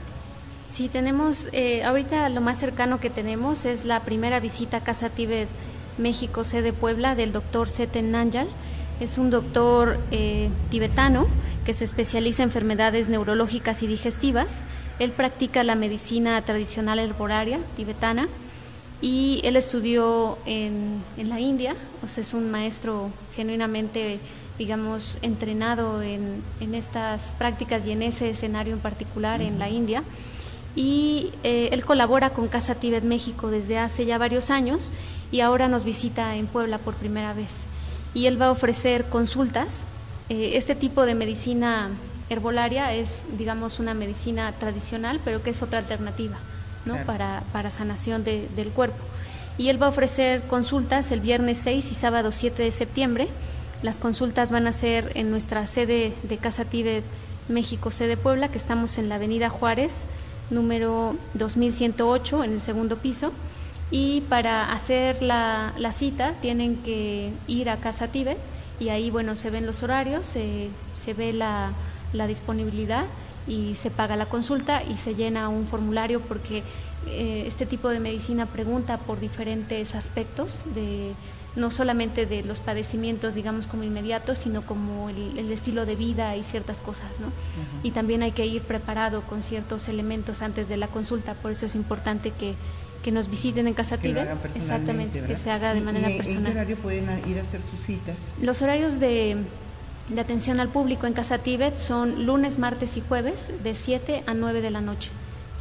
Sí, tenemos, ahorita lo más cercano que tenemos es la primera visita a Casa Tíbet México, sede Puebla, del doctor Seten Nayar. Es un doctor tibetano que se especializa en enfermedades neurológicas y digestivas. Él practica la medicina tradicional herbolaria tibetana y él estudió en la India, o sea, es un maestro genuinamente, digamos, entrenado en estas prácticas y en ese escenario en particular en la India. Y él colabora con Casa Tíbet México desde hace ya varios años y ahora nos visita en Puebla por primera vez. Y él va a ofrecer consultas. Este tipo de medicina herbolaria es, digamos, una medicina tradicional, pero que es otra alternativa, ¿no? Claro. Para sanación del cuerpo. Y él va a ofrecer consultas el viernes 6 y sábado 7 de septiembre Las consultas van a ser en nuestra sede de Casa Tíbet México, sede Puebla, que estamos en la Avenida Juárez, número 2108, en el segundo piso. Y para hacer la cita tienen que ir a Casa Tíbet y ahí, bueno, se ven los horarios, se ve la disponibilidad y se paga la consulta y se llena un formulario porque este tipo de medicina pregunta por diferentes aspectos no solamente de los padecimientos, digamos, como inmediatos, sino como el estilo de vida y ciertas cosas, ¿no? Uh-huh. Y también hay que ir preparado con ciertos elementos antes de la consulta, por eso es importante que nos visiten en Casa Tíbet, exactamente, ¿verdad? Que se haga de manera personal. ¿En qué horario pueden ir a hacer sus citas? Los horarios de atención al público en Casa Tíbet son lunes, martes y jueves de 7 a 9 de la noche.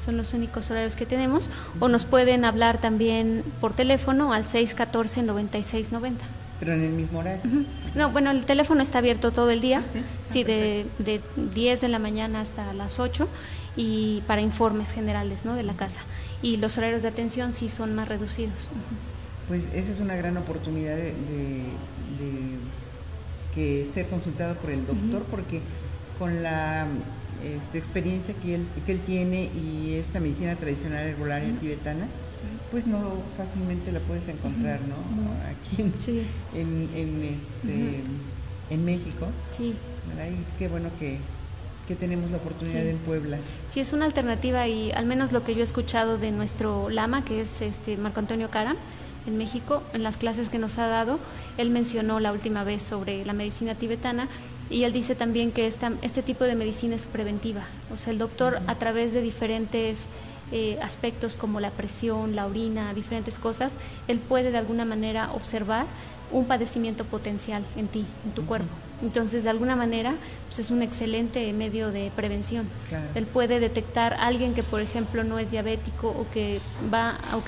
Son los únicos horarios que tenemos, o nos pueden hablar también por teléfono al 614-9690. ¿Pero en el mismo horario? Uh-huh. No, bueno, el teléfono está abierto todo el día, sí, de 10 de la mañana hasta las 8, y para informes generales, ¿no?, de la casa. Y los horarios de atención sí son más reducidos. Uh-huh. Pues esa es una gran oportunidad de que ser consultado por el doctor, uh-huh, porque con la experiencia que él tiene y esta medicina tradicional herbolaria, uh-huh, tibetana, pues no fácilmente la puedes encontrar, ¿no? Uh-huh. Aquí en México. Sí. ¿Verdad? Y qué bueno que tenemos la oportunidad, sí, en Puebla. Sí, es una alternativa, y al menos lo que yo he escuchado de nuestro lama, que es Marco Antonio Karam, en México, en las clases que nos ha dado, él mencionó la última vez sobre la medicina tibetana, y él dice también que este tipo de medicina es preventiva. O sea, el doctor, uh-huh, a través de diferentes aspectos como la presión, la orina, diferentes cosas, él puede de alguna manera observar un padecimiento potencial en ti, en tu, uh-huh, cuerpo. Entonces, de alguna manera, pues es un excelente medio de prevención. Claro. Él puede detectar a alguien que, por ejemplo, no es diabético o que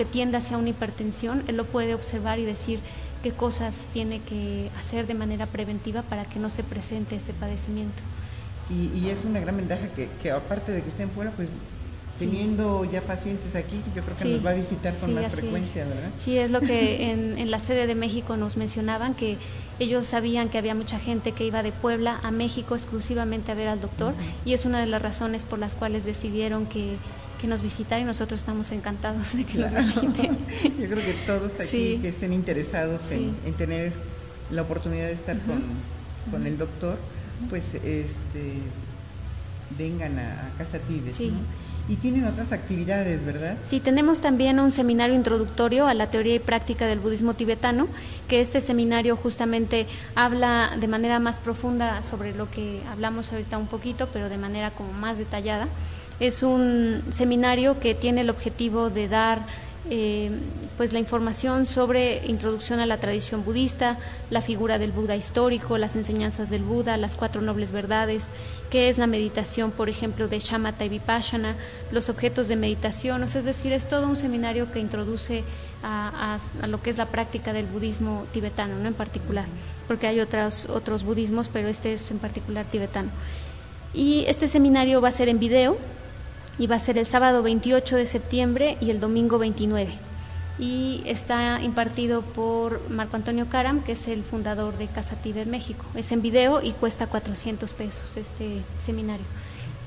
tiende hacia una hipertensión, él lo puede observar y decir qué cosas tiene que hacer de manera preventiva para que no se presente ese padecimiento. Y es una gran ventaja que aparte de que esté en Puebla, pues teniendo ya pacientes aquí, yo creo que nos va a visitar con más frecuencia, ¿verdad? Sí, es lo que en la sede de México nos mencionaban, que ellos sabían que había mucha gente que iba de Puebla a México exclusivamente a ver al doctor, uh-huh, y es una de las razones por las cuales decidieron que nos visitara, y nosotros estamos encantados de que nos visiten. Yo creo que todos aquí que estén interesados en tener la oportunidad de estar, uh-huh, con el doctor, pues vengan a Casa Tíbet, ¿no? Y tienen otras actividades, ¿verdad? Sí, tenemos también un seminario introductorio a la teoría y práctica del budismo tibetano, que este seminario justamente habla de manera más profunda sobre lo que hablamos ahorita un poquito, pero de manera como más detallada. Es un seminario que tiene el objetivo de dar pues la información sobre introducción a la tradición budista, la figura del Buda histórico, las enseñanzas del Buda, las 4 nobles verdades, qué es la meditación, por ejemplo, de Shamatha y Vipassana, los objetos de meditación. O sea, es decir, es todo un seminario que introduce a lo que es la práctica del budismo tibetano, ¿no?, en particular, porque hay otros budismos, pero este es en particular tibetano. Y este seminario va a ser en video, y va a ser el sábado 28 de septiembre y el domingo 29. Y está impartido por Marco Antonio Karam, que es el fundador de Casa Tíbet México. Es en video y cuesta $400 este seminario.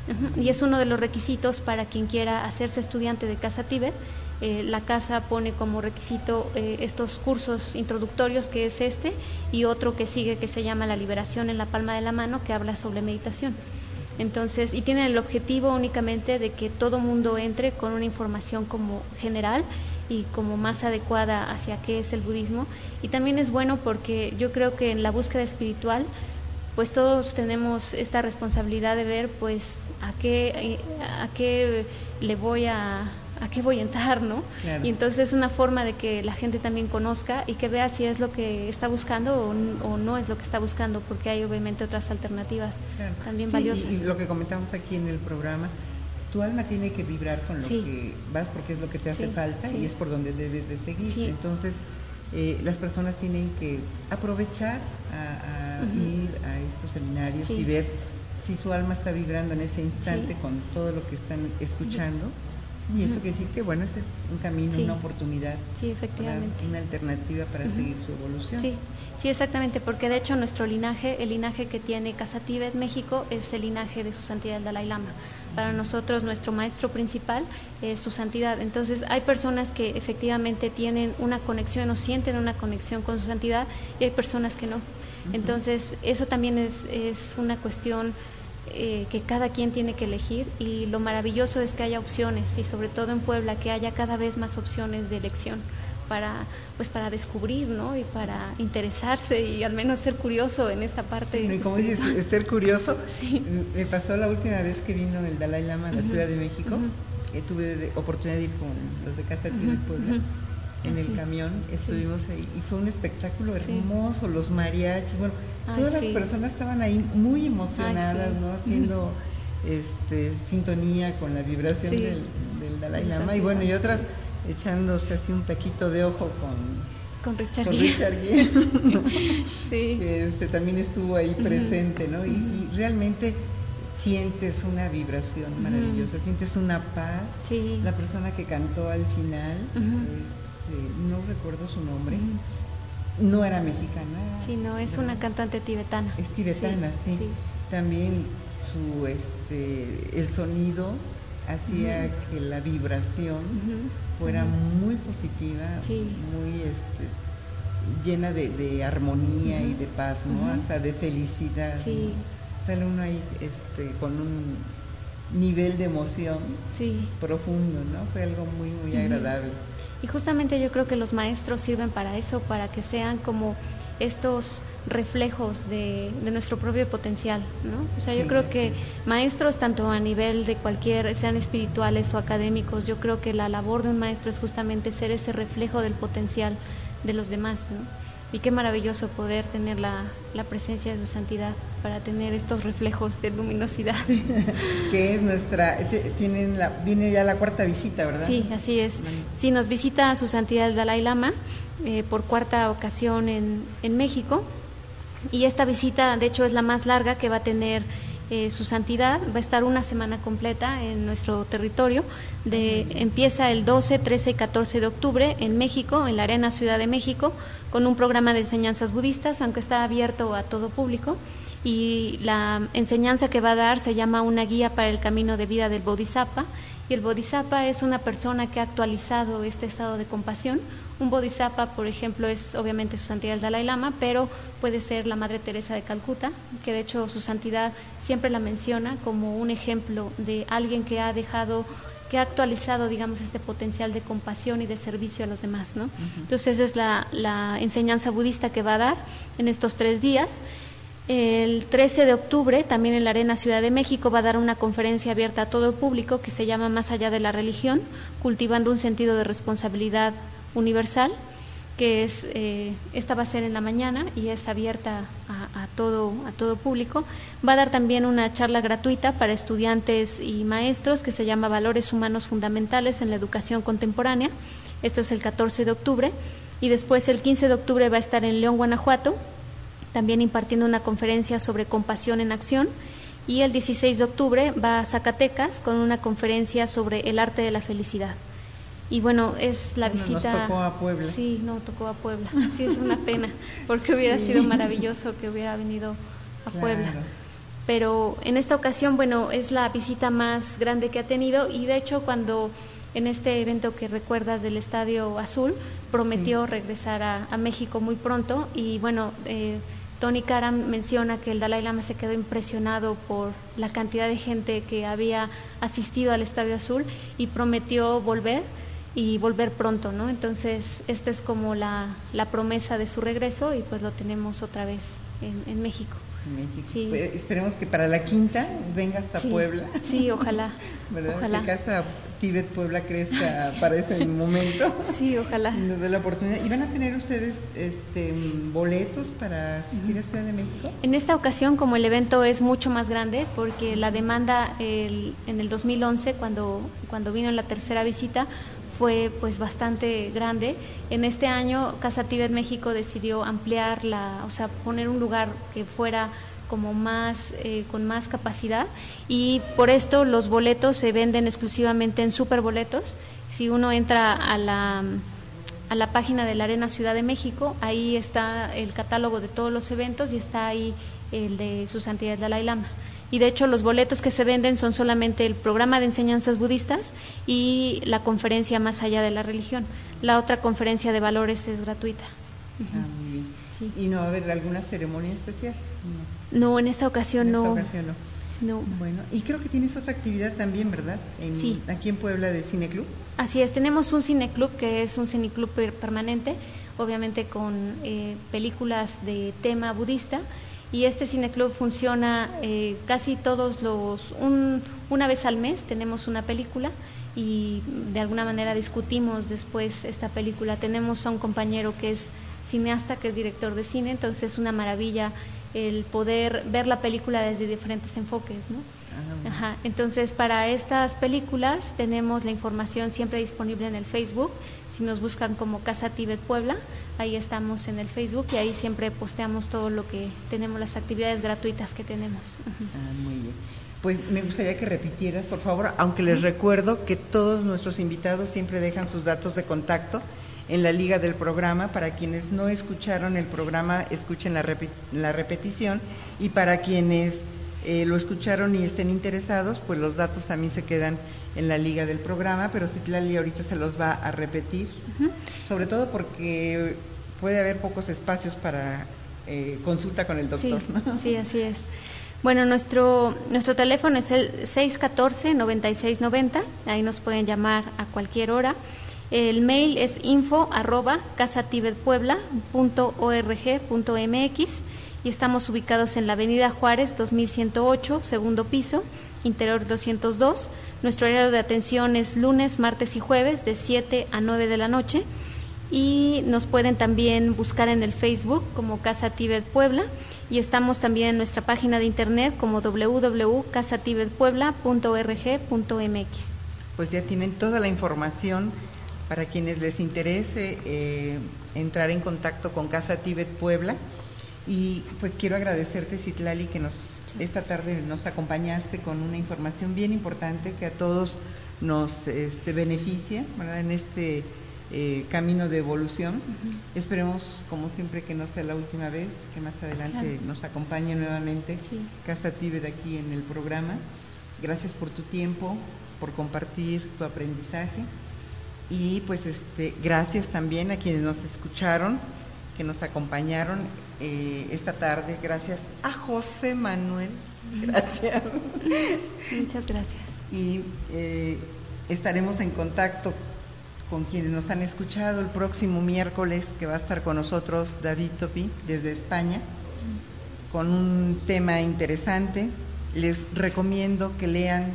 Uh-huh. Y es uno de los requisitos para quien quiera hacerse estudiante de Casa Tíbet. La casa pone como requisito estos cursos introductorios, que es y otro que sigue, que se llama La liberación en la palma de la mano, que habla sobre meditación. Entonces, y tienen el objetivo únicamente de que todo mundo entre con una información como general y como más adecuada hacia qué es el budismo. Y también es bueno porque yo creo que en la búsqueda espiritual, pues todos tenemos esta responsabilidad de ver, pues, a qué voy a entrar, ¿no? Claro. Y entonces es una forma de que la gente también conozca y que vea si es lo que está buscando o no es lo que está buscando, porque hay obviamente otras alternativas, claro, también valiosas. Y lo que comentamos aquí en el programa, tu alma tiene que vibrar con lo que vas, porque es lo que te hace falta y es por donde debes de seguir. Entonces, las personas tienen que aprovechar a ir a estos seminarios y ver si su alma está vibrando en ese instante con todo lo que están escuchando. Y eso quiere decir que, bueno, ese es un camino, sí, una oportunidad. Sí, efectivamente. Una alternativa para seguir su evolución. Sí, sí, exactamente, porque de hecho nuestro linaje, el linaje que tiene Casa Tíbet México, es el linaje de Su Santidad el Dalai Lama. Para nosotros, nuestro maestro principal es Su Santidad. Entonces, hay personas que efectivamente tienen una conexión o sienten una conexión con Su Santidad y hay personas que no. Entonces, eso también es una cuestión que cada quien tiene que elegir, y lo maravilloso es que haya opciones, y sobre todo en Puebla que haya cada vez más opciones de elección para descubrir, ¿no? Y para interesarse y al menos ser curioso en esta parte. Sí, como dices, ser curioso. Sí. Me pasó la última vez que vino el Dalai Lama a la Ciudad de México, tuve oportunidad de ir con los de Casa Tíbet Puebla. En el camión estuvimos ahí y fue un espectáculo hermoso, los mariachis, bueno, todas las personas estaban ahí muy emocionadas, ¿no? Haciendo sintonía con la vibración del Dalai Lama, y bueno, y otras echándose así un taquito de ojo con Richard Gere, que también estuvo ahí presente, ¿no? Y realmente sientes una vibración maravillosa, sientes una paz. Sí. La persona que cantó al final, no recuerdo su nombre, no era mexicana. Sí, no, es una cantante tibetana. Es tibetana, sí. También el sonido hacía que la vibración fuera muy positiva, muy llena de armonía y de paz, ¿no? Hasta de felicidad. Sí. ¿No? Sale uno ahí con un nivel de emoción profundo, ¿no? Fue algo muy, muy agradable. Y justamente yo creo que los maestros sirven para eso, para que sean como estos reflejos de nuestro propio potencial, ¿no? O sea, yo creo que maestros, tanto a nivel de sean espirituales o académicos, yo creo que la labor de un maestro es justamente ser ese reflejo del potencial de los demás, ¿no? Y qué maravilloso poder tener la presencia de Su Santidad para tener estos reflejos de luminosidad. Que es viene ya la cuarta visita, ¿verdad? Sí, así es. Sí, nos visita Su Santidad el Dalai Lama por cuarta ocasión en México, y esta visita de hecho es la más larga que va a tener Su Santidad. Va a estar una semana completa en nuestro territorio. Empieza el 12, 13 y 14 de octubre en México, en la Arena Ciudad de México, con un programa de enseñanzas budistas, aunque está abierto a todo público. Y la enseñanza que va a dar se llama Una guía para el camino de vida del Bodhisattva. Y el Bodhisattva es una persona que ha actualizado este estado de compasión. Un Bodhisattva, por ejemplo, es obviamente Su Santidad el Dalai Lama, pero puede ser la Madre Teresa de Calcuta, que de hecho Su Santidad siempre la menciona como un ejemplo de alguien que ha actualizado, digamos, este potencial de compasión y de servicio a los demás, ¿no? Entonces esa es la enseñanza budista que va a dar en estos 3 días. El 13 de octubre, también en la Arena Ciudad de México, va a dar una conferencia abierta a todo el público que se llama Más allá de la religión, cultivando un sentido de responsabilidad universal, que esta va a ser en la mañana y es abierta a todo público. Va a dar también una charla gratuita para estudiantes y maestros que se llama Valores Humanos Fundamentales en la Educación Contemporánea. Esto es el 14 de octubre, y después el 15 de octubre va a estar en León, Guanajuato, también impartiendo una conferencia sobre compasión en acción, y el 16 de octubre va a Zacatecas con una conferencia sobre el arte de la felicidad. Y bueno, es la visita... Nos tocó a Puebla. Sí, no, tocó a Puebla. Sí, es una pena, porque hubiera sido maravilloso que hubiera venido a Puebla. Pero en esta ocasión, bueno, es la visita más grande que ha tenido, y de hecho cuando en este evento que recuerdas del Estadio Azul, prometió regresar a México muy pronto, y bueno, Tony Karam menciona que el Dalai Lama se quedó impresionado por la cantidad de gente que había asistido al Estadio Azul y prometió volver pronto, ¿no? Entonces, esta es como la promesa de su regreso, y pues lo tenemos otra vez en México. Sí. Pues, esperemos que para la quinta venga hasta Puebla. Sí, ojalá. ¿Verdad? Ojalá. Que Casa Tíbet Puebla crezca para ese momento. Sí, ojalá. Nos dé la oportunidad. ¿Y van a tener ustedes boletos para asistir a Ciudad de México? En esta ocasión, como el evento es mucho más grande, porque la demanda en el 2011, cuando vino la tercera visita, fue pues bastante grande. En este año Casa Tíbet México decidió ampliar poner un lugar que fuera como más con más capacidad, y por esto los boletos se venden exclusivamente en Superboletos. Si uno entra a la página de la Arena Ciudad de México, ahí está el catálogo de todos los eventos y está ahí el de Su Santidad el Dalai Lama. Y de hecho los boletos que se venden son solamente el programa de enseñanzas budistas y la conferencia Más allá de la religión. La otra conferencia de valores es gratuita. Muy bien. Sí. ¿Y no va a haber alguna ceremonia especial? No, en esta ocasión no. En esta ocasión no. Bueno, y creo que tienes otra actividad también, ¿verdad? Sí. Aquí en Puebla, de Cineclub. Así es, tenemos un cineclub que es un cineclub permanente, obviamente con películas de tema budista, y este cineclub funciona casi todos una vez al mes tenemos una película y de alguna manera discutimos después esta película. Tenemos a un compañero que es cineasta, que es director de cine, entonces es una maravilla el poder ver la película desde diferentes enfoques, ¿no? Ajá. Entonces, para estas películas tenemos la información siempre disponible en el Facebook. Si nos buscan como Casa Tíbet Puebla, ahí estamos en el Facebook y ahí siempre posteamos todo lo que tenemos, las actividades gratuitas que tenemos. Muy bien. Pues me gustaría que repitieras, por favor, aunque les recuerdo que todos nuestros invitados siempre dejan sus datos de contacto en la liga del programa. Para quienes no escucharon el programa, escuchen la repetición, y para quienes lo escucharon y estén interesados, pues los datos también se quedan en la liga del programa, pero Citlali ahorita se los va a repetir, sobre todo porque puede haber pocos espacios para consulta con el doctor, sí, ¿no? Sí, así es. Bueno, nuestro teléfono es el 614-9690, ahí nos pueden llamar a cualquier hora. El mail es info@casatibetpuebla.org.mx y estamos ubicados en la Avenida Juárez 2108, segundo piso, interior 202. Nuestro horario de atención es lunes, martes y jueves de 7 a 9 de la noche, y nos pueden también buscar en el Facebook como Casa Tíbet Puebla, y estamos también en nuestra página de internet como www.casatibetpuebla.org.mx. Pues ya tienen toda la información para quienes les interese entrar en contacto con Casa Tíbet Puebla. Y pues quiero agradecerte, Citlali, que esta tarde nos acompañaste con una información bien importante que a todos nos beneficia, ¿verdad?, en este camino de evolución. Esperemos, como siempre, que no sea la última vez, que más adelante nos acompañe nuevamente Casa Tíbet aquí en el programa. Gracias por tu tiempo, por compartir tu aprendizaje, y pues gracias también a quienes nos escucharon, que nos acompañaron esta tarde. Gracias a José Manuel, gracias. Muchas gracias. Y estaremos en contacto con quienes nos han escuchado el próximo miércoles, que va a estar con nosotros David Topi desde España, con un tema interesante. Les recomiendo que lean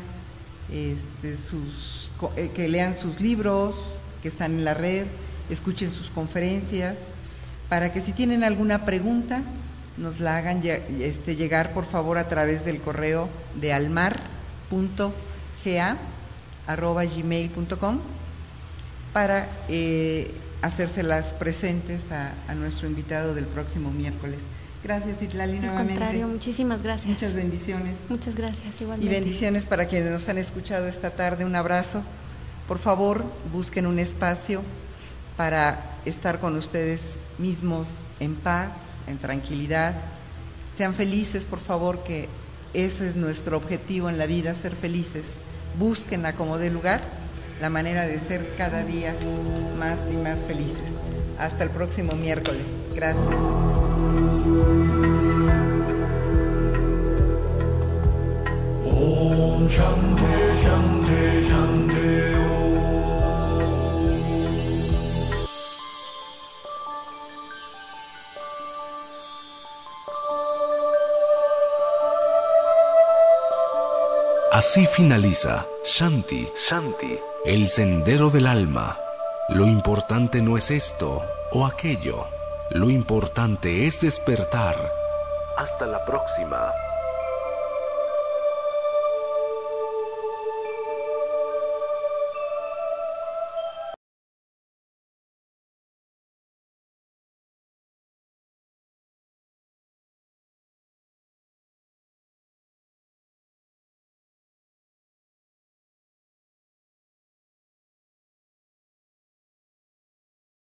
sus libros que están en la red, escuchen sus conferencias, para que si tienen alguna pregunta nos la hagan llegar, por favor, a través del correo de almar.ga@gmail.com para hacérselas presentes a nuestro invitado del próximo miércoles. Gracias, Citlali, nuevamente. Al contrario, muchísimas gracias. Muchas bendiciones. Muchas gracias, igualmente. Y bendiciones para quienes nos han escuchado esta tarde. Un abrazo. Por favor, busquen un espacio para estar con ustedes mismos en paz, en tranquilidad. Sean felices, por favor, que ese es nuestro objetivo en la vida, ser felices. Busquen a como dé lugar la manera de ser cada día más y más felices. Hasta el próximo miércoles. Gracias. Om Shanti Shanti Shanti Om. Así finaliza Shanti, el sendero del alma. Lo importante no es esto o aquello. Lo importante es despertar. Hasta la próxima.